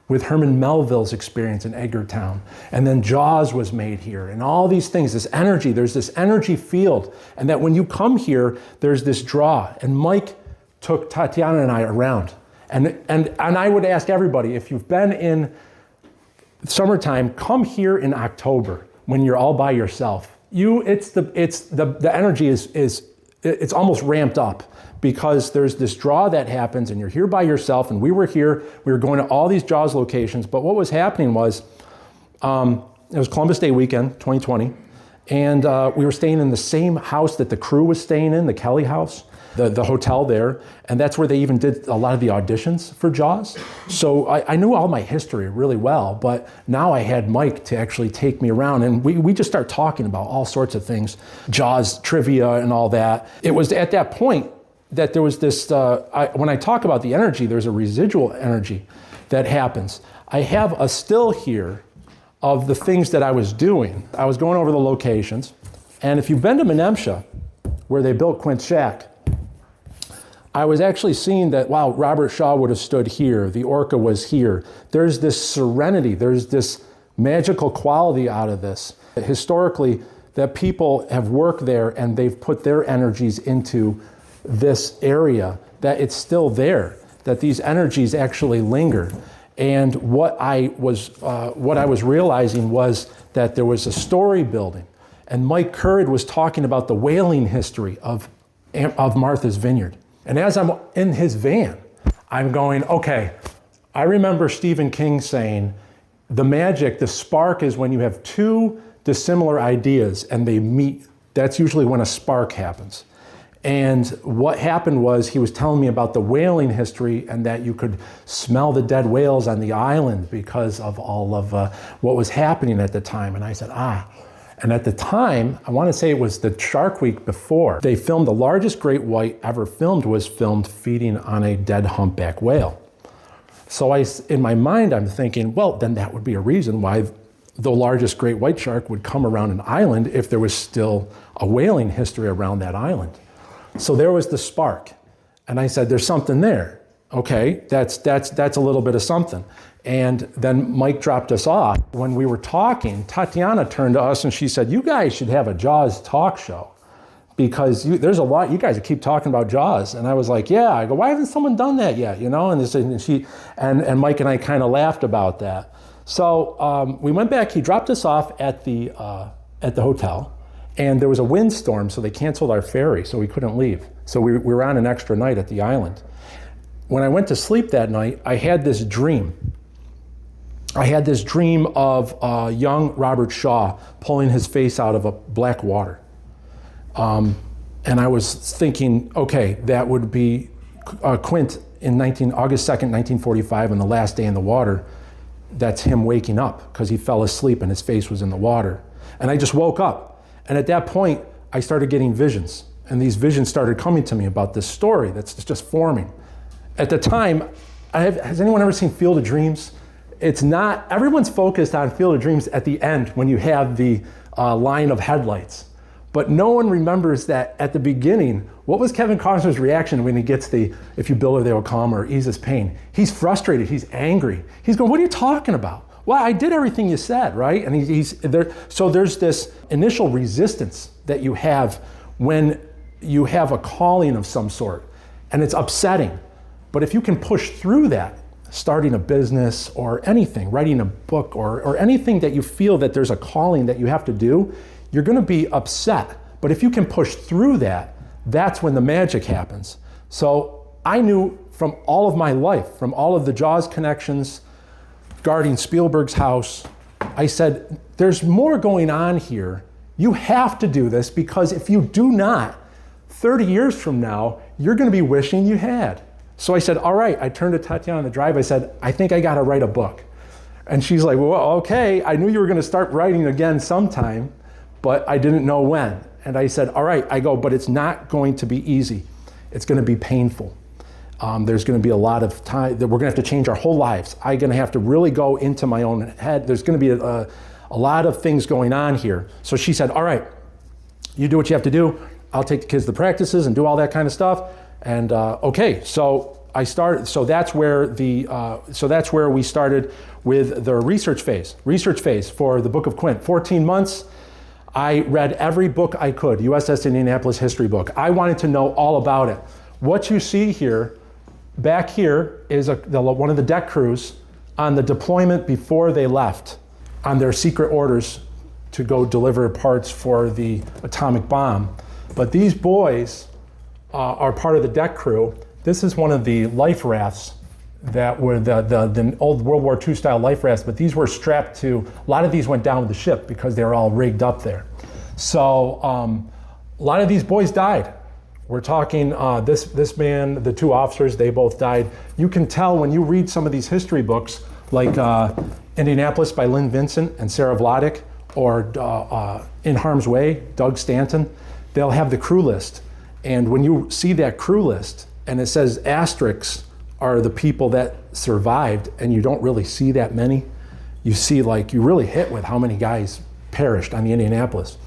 with Herman Melville's experience in Edgartown. And then Jaws was made here, and all these things, this energy, there's this energy field. And that when you come here, there's this draw. And Mike took Tatiana and I around. And I would ask everybody, if you've been in summertime, come here in October when you're all by yourself. The energy is almost ramped up, because there's this draw that happens and you're here by yourself. And we were here, we were going to all these Jaws locations, but what was happening was, it was Columbus Day weekend, 2020, and we were staying in the same house that the crew was staying in, the Kelly House. The hotel there, and that's where they even did a lot of the auditions for Jaws. So I knew all my history really well, but now I had Mike to actually take me around, and we just start talking about all sorts of things, Jaws trivia and all that. It was at that point that there was this, when I talk about the energy, there's a residual energy that happens. I have a still here of the things that I was doing. I was going over the locations, and if you've been to Menemsha, where they built Quint's shack, I was actually seeing that, wow, Robert Shaw would have stood here. The ORCA was here. There's this serenity. There's this magical quality out of this. Historically, that people have worked there and they've put their energies into this area, that it's still there, that these energies actually linger. And what I was realizing was that there was a story building. And Mike Currid was talking about the whaling history of Martha's Vineyard. And as I'm in his van, I'm going, okay, I remember Stephen King saying, the magic, the spark is when you have two dissimilar ideas and they meet. That's usually when a spark happens. And what happened was, he was telling me about the whaling history and that you could smell the dead whales on the island because of all of what was happening at the time. And I said, And at the time, I want to say it was the Shark Week before, they filmed the largest great white ever filmed was filmed feeding on a dead humpback whale. So in my mind, I'm thinking, well, then that would be a reason why the largest great white shark would come around an island if there was still a whaling history around that island. So there was the spark. And I said, there's something there. Okay, that's a little bit of something. And then Mike dropped us off. When we were talking, Tatiana turned to us and she said, you guys should have a Jaws talk show, because there's a lot, you guys keep talking about Jaws. And I was like, yeah. I go, why hasn't someone done that yet? You know, and Mike and I kind of laughed about that. So we went back, he dropped us off at the hotel, and there was a windstorm, so they canceled our ferry, so we couldn't leave. So we were on an extra night at the island. When I went to sleep that night, I had this dream. I had this dream of young Robert Shaw pulling his face out of a black water. And I was thinking, okay, that would be Quint in August 2nd, 1945, on the last day in the water. That's him waking up because he fell asleep and his face was in the water. And I just woke up. And at that point, I started getting visions. And these visions started coming to me about this story that's just forming. At the time, has anyone ever seen Field of Dreams? It's not, everyone's focused on Field of Dreams at the end when you have the line of headlights. But no one remembers that at the beginning, what was Kevin Costner's reaction when he gets the, if you build her, they will come, or ease his pain? He's frustrated, he's angry. He's going, what are you talking about? well, I did everything you said, right? And he's there. So there's this initial resistance that you have when you have a calling of some sort, and it's upsetting. But if you can push through that, starting a business or anything, writing a book or anything that you feel that there's a calling that you have to do, you're going to be upset. But if you can push through that, that's when the magic happens. So I knew from all of my life, from all of the Jaws connections, guarding Spielberg's house, I said, there's more going on here. You have to do this, because if you do not, 30 years from now, you're going to be wishing you had. So I said, all right. I turned to Tatiana on the drive. I said, I think I got to write a book. And she's like, well, okay. I knew you were going to start writing again sometime, but I didn't know when. And I said, all right. I go, but it's not going to be easy. It's going to be painful. There's going to be a lot of time that we're going to have to change our whole lives. I'm going to have to really go into my own head. There's going to be a lot of things going on here. So she said, all right, you do what you have to do. I'll take the kids to practices and do all that kind of stuff. And okay, so I started. So that's where we started with the research phase. Research phase for the Book of Quint. 14 months. I read every book I could. USS Indianapolis history book. I wanted to know all about it. What you see here, back here, is one of the deck crews on the deployment before they left, on their secret orders to go deliver parts for the atomic bomb. But these boys are part of the deck crew. This is one of the life rafts that were the old World War II style life rafts, but these were strapped to, a lot of these went down with the ship because they were all rigged up there. So a lot of these boys died. We're talking this man, the two officers, they both died. You can tell when you read some of these history books, like Indianapolis by Lynn Vincent and Sarah Vladeck, or In Harm's Way, Doug Stanton, they'll have the crew list. And when you see that crew list and it says asterisks are the people that survived, and you don't really see that many, you see, like, you really hit with how many guys perished on the Indianapolis.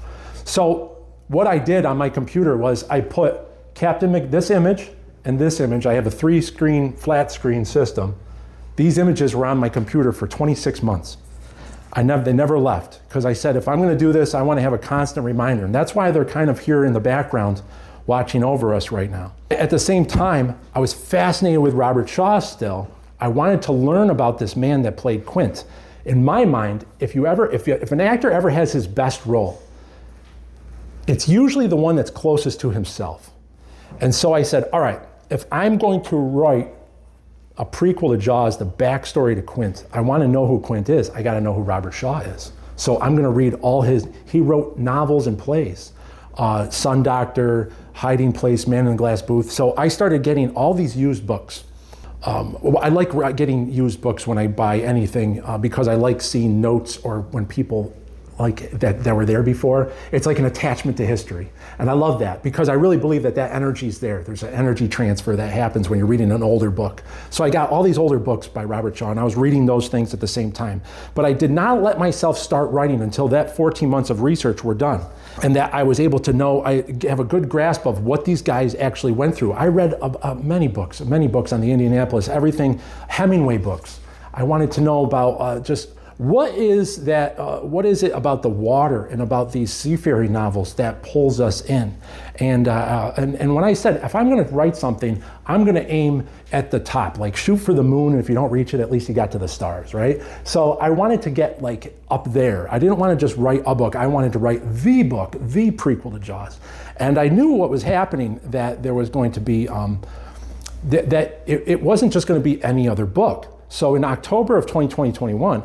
So what I did on my computer was I put this image and this image. I have a 3-screen flat screen system. These images were on my computer for 26 months. They never left, because I said, if I'm going to do this, I want to have a constant reminder. And that's why they're kind of here in the background watching over us right now. At the same time, I was fascinated with Robert Shaw still. I wanted to learn about this man that played Quint. In my mind, if an actor ever has his best role, it's usually the one that's closest to himself. And so I said, all right, if I'm going to write a prequel to Jaws, the backstory to Quint, I want to know who Quint is. I got to know who Robert Shaw is. So I'm going to read he wrote novels and plays. Sun Doctor, Hiding Place, Man in the Glass Booth. So I started getting all these used books. I like getting used books when I buy anything because I like seeing notes, or when people like that were there before. It's like an attachment to history. And I love that, because I really believe that energy is there. There's an energy transfer that happens when you're reading an older book. So I got all these older books by Robert Shaw, and I was reading those things at the same time. But I did not let myself start writing until that 14 months of research were done, and that I was able to know, I have a good grasp of what these guys actually went through. I read many books on the Indianapolis, everything, Hemingway books. I wanted to know about just what is it about the water and about these seafaring novels that pulls us in? And when I said, if I'm going to write something, I'm going to aim at the top, like shoot for the moon. And if you don't reach it, at least you got to the stars, right? So I wanted to get like up there. I didn't want to just write a book. I wanted to write the book, the prequel to Jaws. And I knew what was happening, that there was going to be, it wasn't just going to be any other book. So in October of 2021,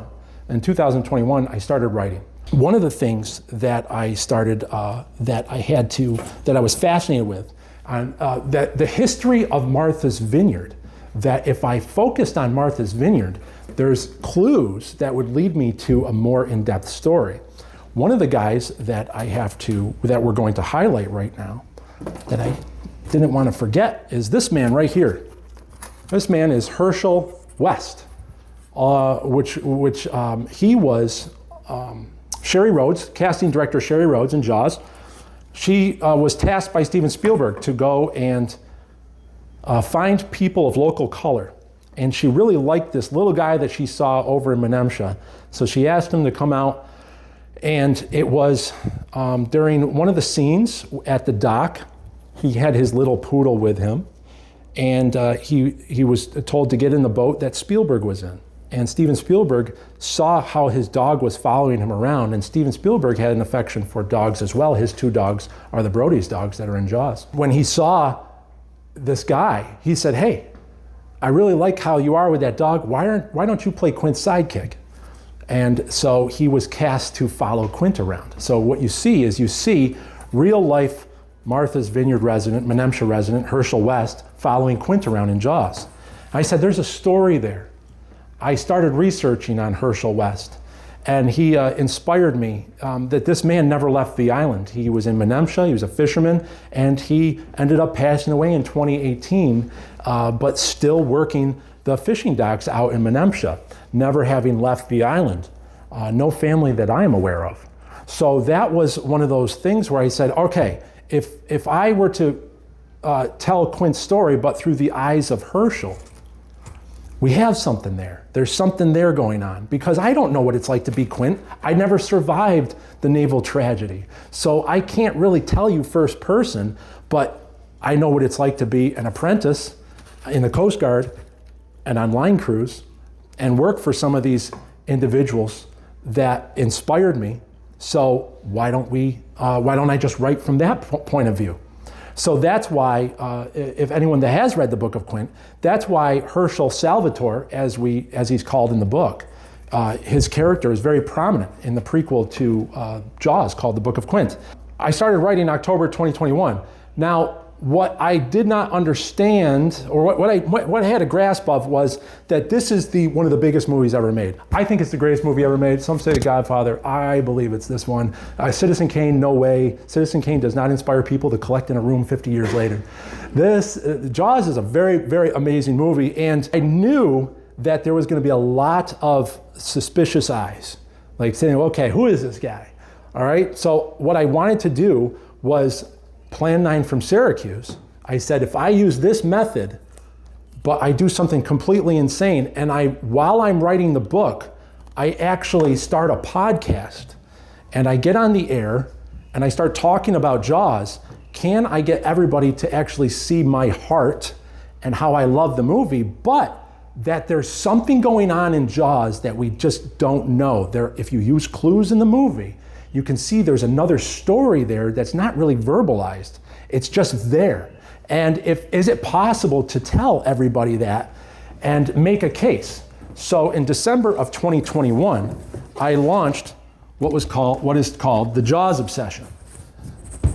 in 2021, I started writing. One of the things that I started, that I was fascinated with, that the history of Martha's Vineyard, that if I focused on Martha's Vineyard, there's clues that would lead me to a more in-depth story. One of the guys that we're going to highlight right now, that I didn't want to forget, is this man right here. This man is Herschel West. He was Sherry Rhodes, casting director Sherry Rhodes in Jaws. She was tasked by Steven Spielberg to go and find people of local color and she really liked this little guy that she saw over in Menemsha. So she asked him to come out, and it was during one of the scenes at the dock. He had his little poodle with him, and he was told to get in the boat that Spielberg was in. And Steven Spielberg saw how his dog was following him around, and Steven Spielberg had an affection for dogs as well. His 2 dogs are the Brody's dogs that are in Jaws. When he saw this guy, he said, "Hey, I really like how you are with that dog. Why don't you play Quint's sidekick?" And so he was cast to follow Quint around. So what you see real life Martha's Vineyard resident, Menemsha resident, Herschel West, following Quint around in Jaws. I said, there's a story there. I started researching on Herschel West, and he inspired me that this man never left the island. He was in Menemsha, he was a fisherman, and he ended up passing away in 2018, but still working the fishing docks out in Menemsha, never having left the island. No family that I am aware of. So that was one of those things where I said, okay, if I were to tell Quint's story, but through the eyes of Herschel, we have something there. There's something there going on, because I don't know what it's like to be Quint. I never survived the naval tragedy. So I can't really tell you first person, but I know what it's like to be an apprentice in the Coast Guard and on line crews and work for some of these individuals that inspired me. So why don't I just write from that point of view? So that's why, if anyone that has read the Book of Quint, that's why Herschel Salvatore, as he's called in the book, his character is very prominent in the prequel to Jaws called the Book of Quint. I started writing in October 2021. Now, what I did not understand, or what I had a grasp of, was that this is one of the biggest movies ever made. I think it's the greatest movie ever made. Some say The Godfather. I believe it's this one. Citizen Kane, no way. Citizen Kane does not inspire people to collect in a room 50 years later. Jaws is a very, very amazing movie, and I knew that there was going to be a lot of suspicious eyes, like saying, okay, who is this guy? All right, so what I wanted to do was Plan 9 from Syracuse. I said, if I use this method, but I do something completely insane, and while I'm writing the book, I actually start a podcast, and I get on the air, and I start talking about Jaws, can I get everybody to actually see my heart and how I love the movie, but that there's something going on in Jaws that we just don't know. If you use clues in the movie, you can see there's another story there that's not really verbalized. It's just there. And is it possible to tell everybody that and make a case? So in December of 2021, I launched what is called the Jaws Obsession.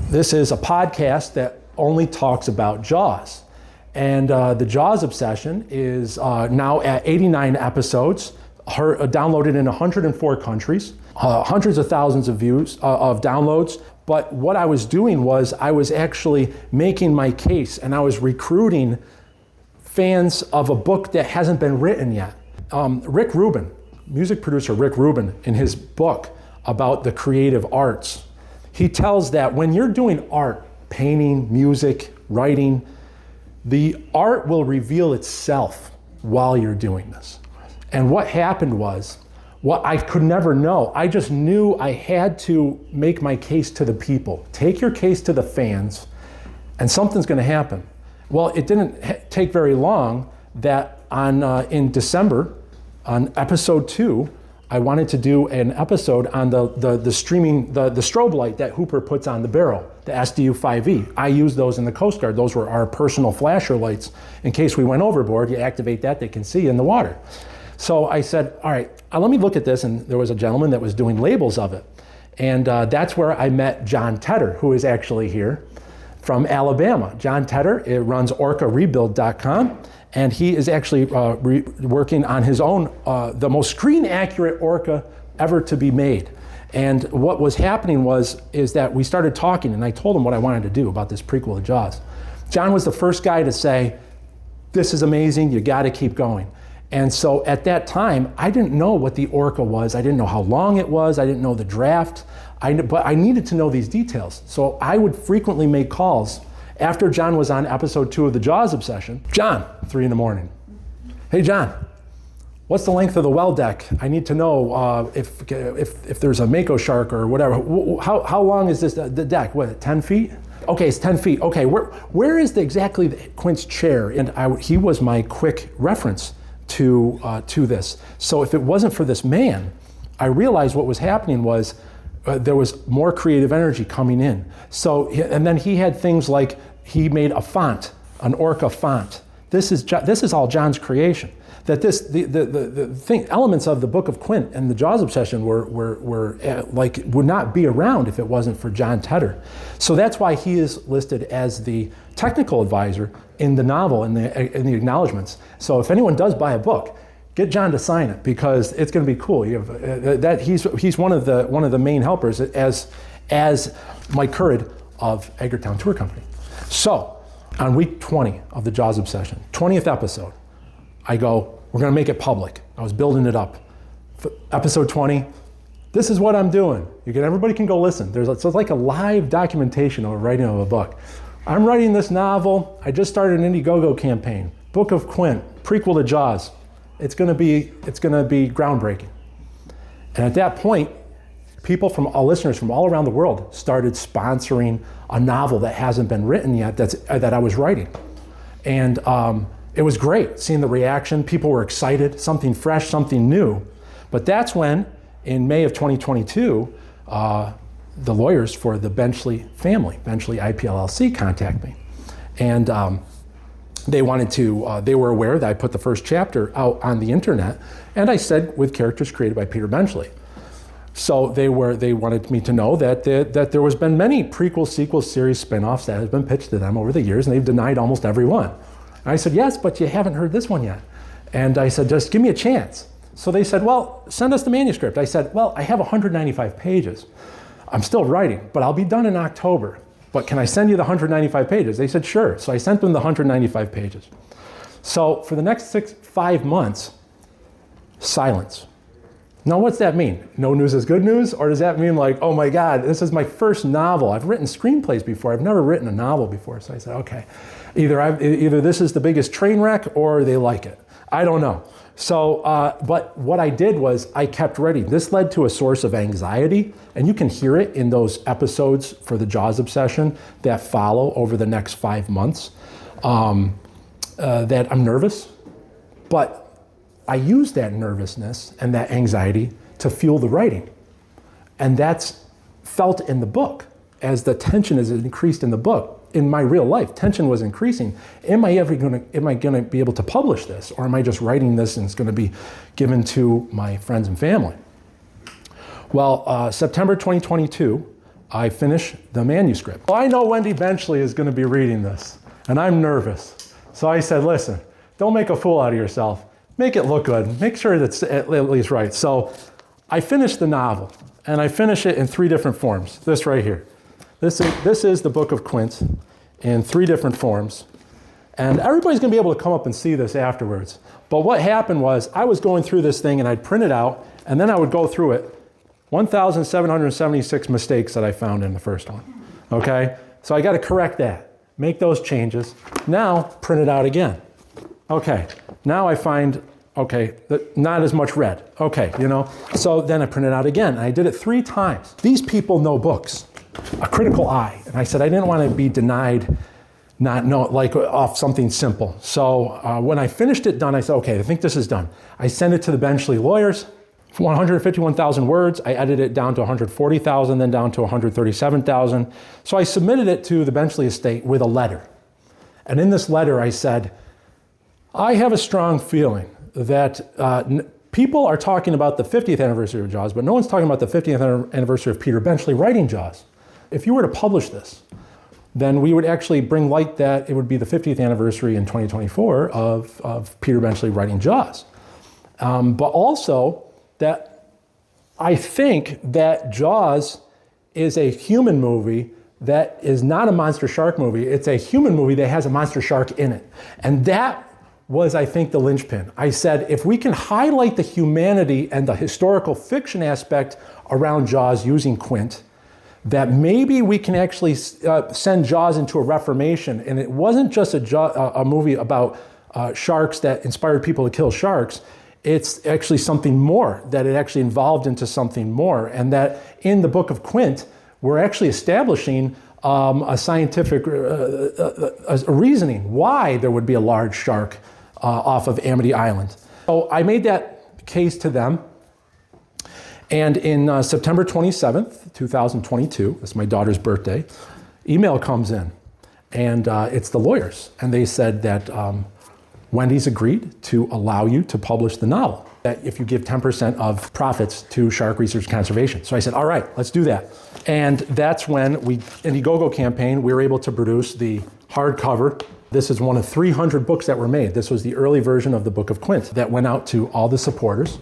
This is a podcast that only talks about Jaws. And the Jaws Obsession is now at 89 episodes, downloaded in 104 countries. Hundreds of thousands of views, of downloads. But what I was doing was I was actually making my case, and I was recruiting fans of a book that hasn't been written yet. Rick Rubin, music producer Rick Rubin, in his book about the creative arts, he tells that when you're doing art, painting, music, writing, the art will reveal itself while you're doing this. And what happened was, what I could never know, I just knew I had to make my case to the people. Take your case to the fans, and something's going to happen. Well, it didn't take very long that in December, on episode 2, I wanted to do an episode on the streaming, the strobe light that Hooper puts on the barrel, the SDU-5E. I use those in the Coast Guard. Those were our personal flasher lights. In case we went overboard, you activate that, they can see in the water. So I said, all right, let me look at this. And there was a gentleman that was doing labels of it. And that's where I met John Tedder, who is actually here from Alabama. John Tedder runs ORCArebuild.com. And he is actually working on his own, the most screen accurate ORCA ever to be made. And what was happening is that we started talking, and I told him what I wanted to do about this prequel of Jaws. John was the first guy to say, this is amazing, you gotta keep going. And so at that time, I didn't know what the ORCA was. I didn't know how long it was. I didn't know the draft, but I needed to know these details. So I would frequently make calls after John was on episode 2 of the Jaws Obsession. John, 3 in the morning. Hey, John, what's the length of the well deck? I need to know if there's a mako shark or whatever. How long is this, the deck? What, 10 feet? Okay, it's 10 feet. Okay, where is exactly Quint's chair? And he was my quick reference to this. So if it wasn't for this man, I realized what was happening was there was more creative energy coming in. So, and then he had things like, he made a font, an ORCA font. This is all John's creation. That the elements of the Book of Quint and the Jaws obsession would not be around if it wasn't for John Tedder. So that's why he is listed as the technical advisor in the novel, in the acknowledgments. So if anyone does buy a book, get John to sign it, because it's going to be cool. You have, he's one of the main helpers as Mike Currid of Edgartown Tour Company. So on week 20 of the Jaws obsession, 20th episode, I go, we're going to make it public. I was building it up. Episode 20, this is what I'm doing. Everybody can go listen. It's like a live documentation of a writing of a book. I'm writing this novel. I just started an Indiegogo campaign. Book of Quint, prequel to Jaws. It's going to be groundbreaking. And at that point, listeners from all around the world started sponsoring a novel that hasn't been written yet that I was writing. And it was great seeing the reaction. People were excited, something fresh, something new. But that's when, in May of 2022, the lawyers for the Benchley family, Benchley IPLLC, contacted me. And they were aware that I put the first chapter out on the internet, and I said, with characters created by Peter Benchley. So they wanted me to know that there was been many prequel, sequel, series, spin-offs that have been pitched to them over the years, and they've denied almost every one. And I said, yes, but you haven't heard this one yet. And I said, just give me a chance. So they said, well, send us the manuscript. I said, well, I have 195 pages. I'm still writing, but I'll be done in October. But can I send you the 195 pages? They said, sure. So I sent them the 195 pages. So for the next 5 months, silence. Now, what's that mean? No news is good news? Or does that mean like, oh my God, this is my first novel. I've written screenplays before. I've never written a novel before. So I said, okay, either this is the biggest train wreck or they like it. I don't know. So, but what I did was I kept writing. This led to a source of anxiety, and you can hear it in those episodes for the Jaws obsession that follow over the next 5 months, that I'm nervous, but I use that nervousness and that anxiety to fuel the writing. And that's felt in the book as the tension is increased in the book. In my real life, tension was increasing. Am I gonna be able to publish this? Or am I just writing this and it's gonna be given to my friends and family? Well, September 2022, I finished the manuscript. Well, I know Wendy Benchley is gonna be reading this, and I'm nervous. So I said, listen, don't make a fool out of yourself. Make it look good. Make sure that's at least right. So I finished the novel, and I finish it in 3 different forms. This right here. This is the Book of Quint in 3 different forms. And everybody's going to be able to come up and see this afterwards. But what happened was I was going through this thing, and I'd print it out, and then I would go through it. 1,776 mistakes that I found in the first one. Okay? So I got to correct that. Make those changes. Now, print it out again. Okay, now I find, not as much red. Okay, so then I print it out again. And I did it 3 times. These people know books, a critical eye. And I said I didn't want to be denied off something simple. So when I finished it done, I said, okay, I think this is done. I sent it to the Benchley lawyers, 151,000 words. I edited it down to 140,000, then down to 137,000. So I submitted it to the Benchley estate with a letter. And in this letter, I said, I have a strong feeling that people are talking about the 50th anniversary of Jaws, but no one's talking about the 50th anniversary of Peter Benchley writing Jaws. If you were to publish this, then we would actually bring light that it would be the 50th anniversary in 2024 of Peter Benchley writing Jaws. But also that I think that Jaws is a human movie that is not a monster shark movie. It's a human movie that has a monster shark in it. And that was, I think, the linchpin. I said, if we can highlight the humanity and the historical fiction aspect around Jaws using Quint, that maybe we can actually send Jaws into a reformation. And it wasn't just a movie about sharks that inspired people to kill sharks, it's actually something more, that it actually evolved into something more. And that in the Book of Quint, we're actually establishing a scientific a reasoning why there would be a large shark off of Amity Island. So I made that case to them. And in September 27th, 2022, that's my daughter's birthday, email comes in. And it's the lawyers. And they said that Wendy's agreed to allow you to publish the novel, that if you give 10% of profits to Shark Research Conservation. So I said, all right, let's do that. And that's when we, Indiegogo campaign, we were able to produce the hardcover. This is one of 300 books that were made. This was the early version of the Book of Quint that went out to all the supporters.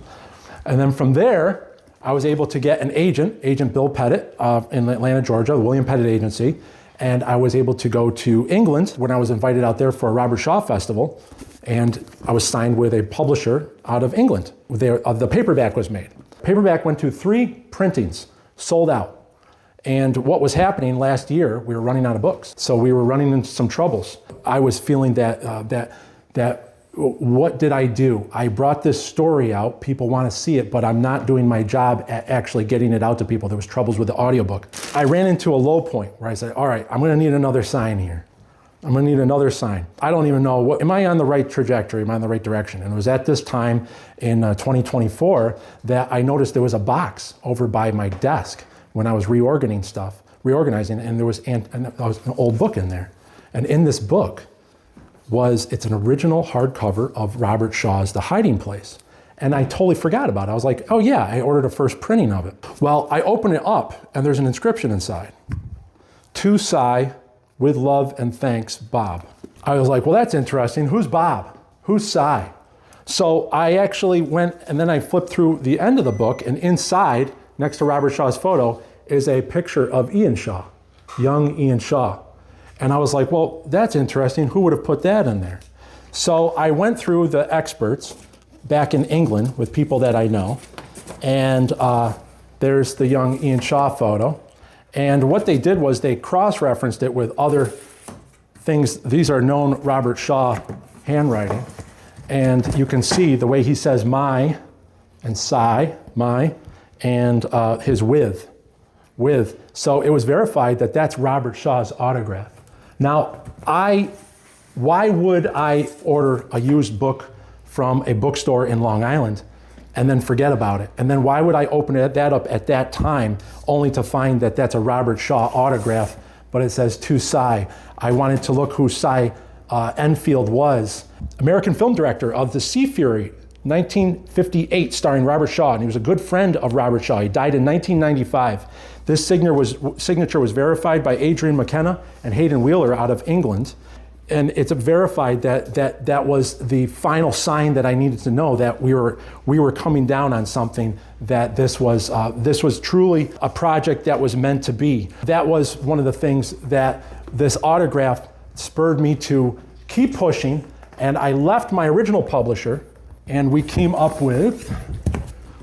And then from there, I was able to get an agent, Agent Bill Pettit in Atlanta, Georgia, the William Pettit Agency. And I was able to go to England when I was invited out there for a Robert Shaw Festival. And I was signed with a publisher out of England. The paperback was made. Paperback went to 3 printings, sold out. And what was happening last year, we were running out of books. So we were running into some troubles. I was feeling that what did I do? I brought this story out, people want to see it, but I'm not doing my job at actually getting it out to people. There was troubles with the audiobook. I ran into a low point where I said, all right, I'm going to need another sign here. I'm going to need another sign. I don't even know, am I on the right trajectory? Am I in the right direction? And it was at this time in 2024 that I noticed there was a box over by my desk when I was reorganizing, and there was an old book in there. And in this book it's an original hardcover of Robert Shaw's The Hiding Place. And I totally forgot about it. I was like, oh yeah, I ordered a first printing of it. Well, I open it up and there's an inscription inside. To Cy, with love and thanks, Bob. I was like, well, that's interesting. Who's Bob? Who's Cy? So I actually went and then I flipped through the end of the book, and inside, next to Robert Shaw's photo, is a picture of Ian Shaw, young Ian Shaw. And I was like, well, that's interesting. Who would have put that in there? So I went through the experts back in England with people that I know. And there's the young Ian Shaw photo. And what they did was they cross-referenced it with other things. These are known Robert Shaw handwriting. And you can see the way he says my and Cy, my, and his with. So it was verified that that's Robert Shaw's autograph. Now, why would I order a used book from a bookstore in Long Island and then forget about it? And then why would I open that up at that time only to find that that's a Robert Shaw autograph, but it says to Cy? I wanted to look who Cy Enfield was. American film director of The Sea Fury, 1958, starring Robert Shaw, and he was a good friend of Robert Shaw. He died in 1995. This signature was verified by Adrian McKenna and Hayden Wheeler out of England. And it's verified that was the final sign that I needed to know that we were coming down on something, that this was truly a project that was meant to be. That was one of the things that this autograph spurred me to keep pushing. And I left my original publisher, and we came up with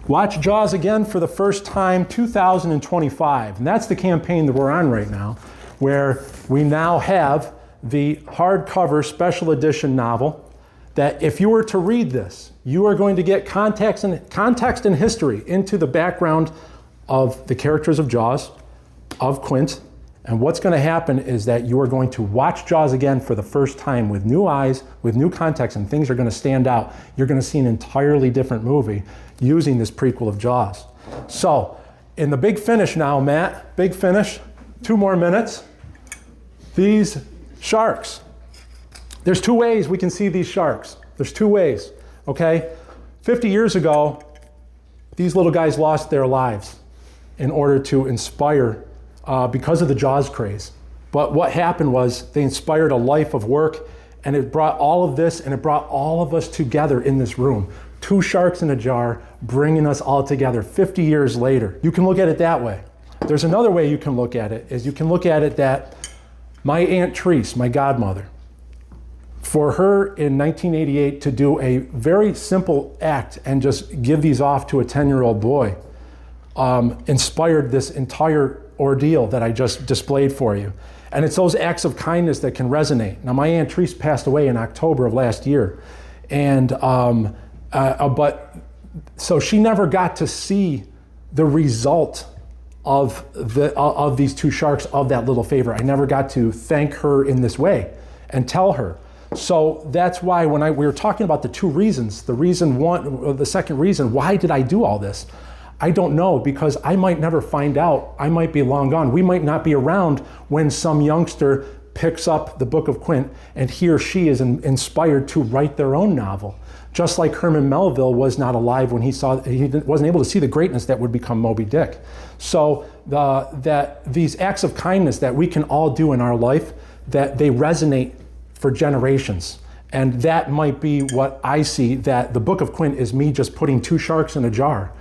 Watch Jaws Again for the First Time 2025. And that's the campaign that we're on right now, where we now have the hardcover special edition novel that if you were to read this, you are going to get context and history into the background of the characters of Jaws, of Quint. And what's going to happen is that you are going to watch Jaws again for the first time with new eyes, with new context, and things are going to stand out. You're going to see an entirely different movie using this prequel of Jaws. So, in the big finish now, Matt, big finish, 2 more minutes. These sharks. There's 2 ways we can see these sharks. There's 2 ways, okay? 50 years ago, these little guys lost their lives in order to inspire because of the Jaws craze. But what happened was they inspired a life of work, and it brought all of this, and it brought all of us together in this room. 2 sharks in a jar, bringing us all together 50 years later. You can look at it that way. There's another way you can look at it, is you can look at it that my Aunt Therese, my godmother, for her in 1988 to do a very simple act and just give these off to a 10-year-old boy, inspired this entire ordeal that I just displayed for you. And it's those acts of kindness that can resonate. Now, my Aunt Therese passed away in October of last year. And, so she never got to see the result of these two sharks, of that little favor. I never got to thank her in this way and tell her. So that's why when we were talking about the two reasons, the second reason, why did I do all this? I don't know, because I might never find out. I might be long gone. We might not be around when some youngster picks up the Book of Quint and he or she is inspired to write their own novel. Just like Herman Melville was not alive when he wasn't able to see the greatness that would become Moby Dick. So that these acts of kindness that we can all do in our life, that they resonate for generations. And that might be what I see, that the Book of Quint is me just putting two sharks in a jar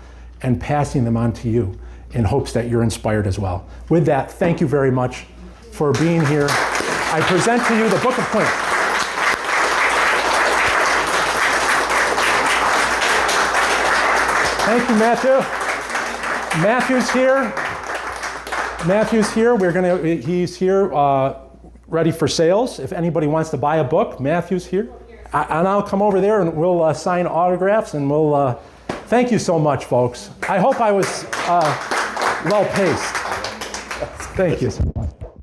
and passing them on to you in hopes that you're inspired as well. With that, thank you very much for being here. I present to you the Book of Quint. Thank you, Matthew. Matthew's here. He's here ready for sales. If anybody wants to buy a book, Matthew's here. And I'll come over there and we'll sign autographs and we'll, thank you so much, folks. I hope I was well-paced. Thank you.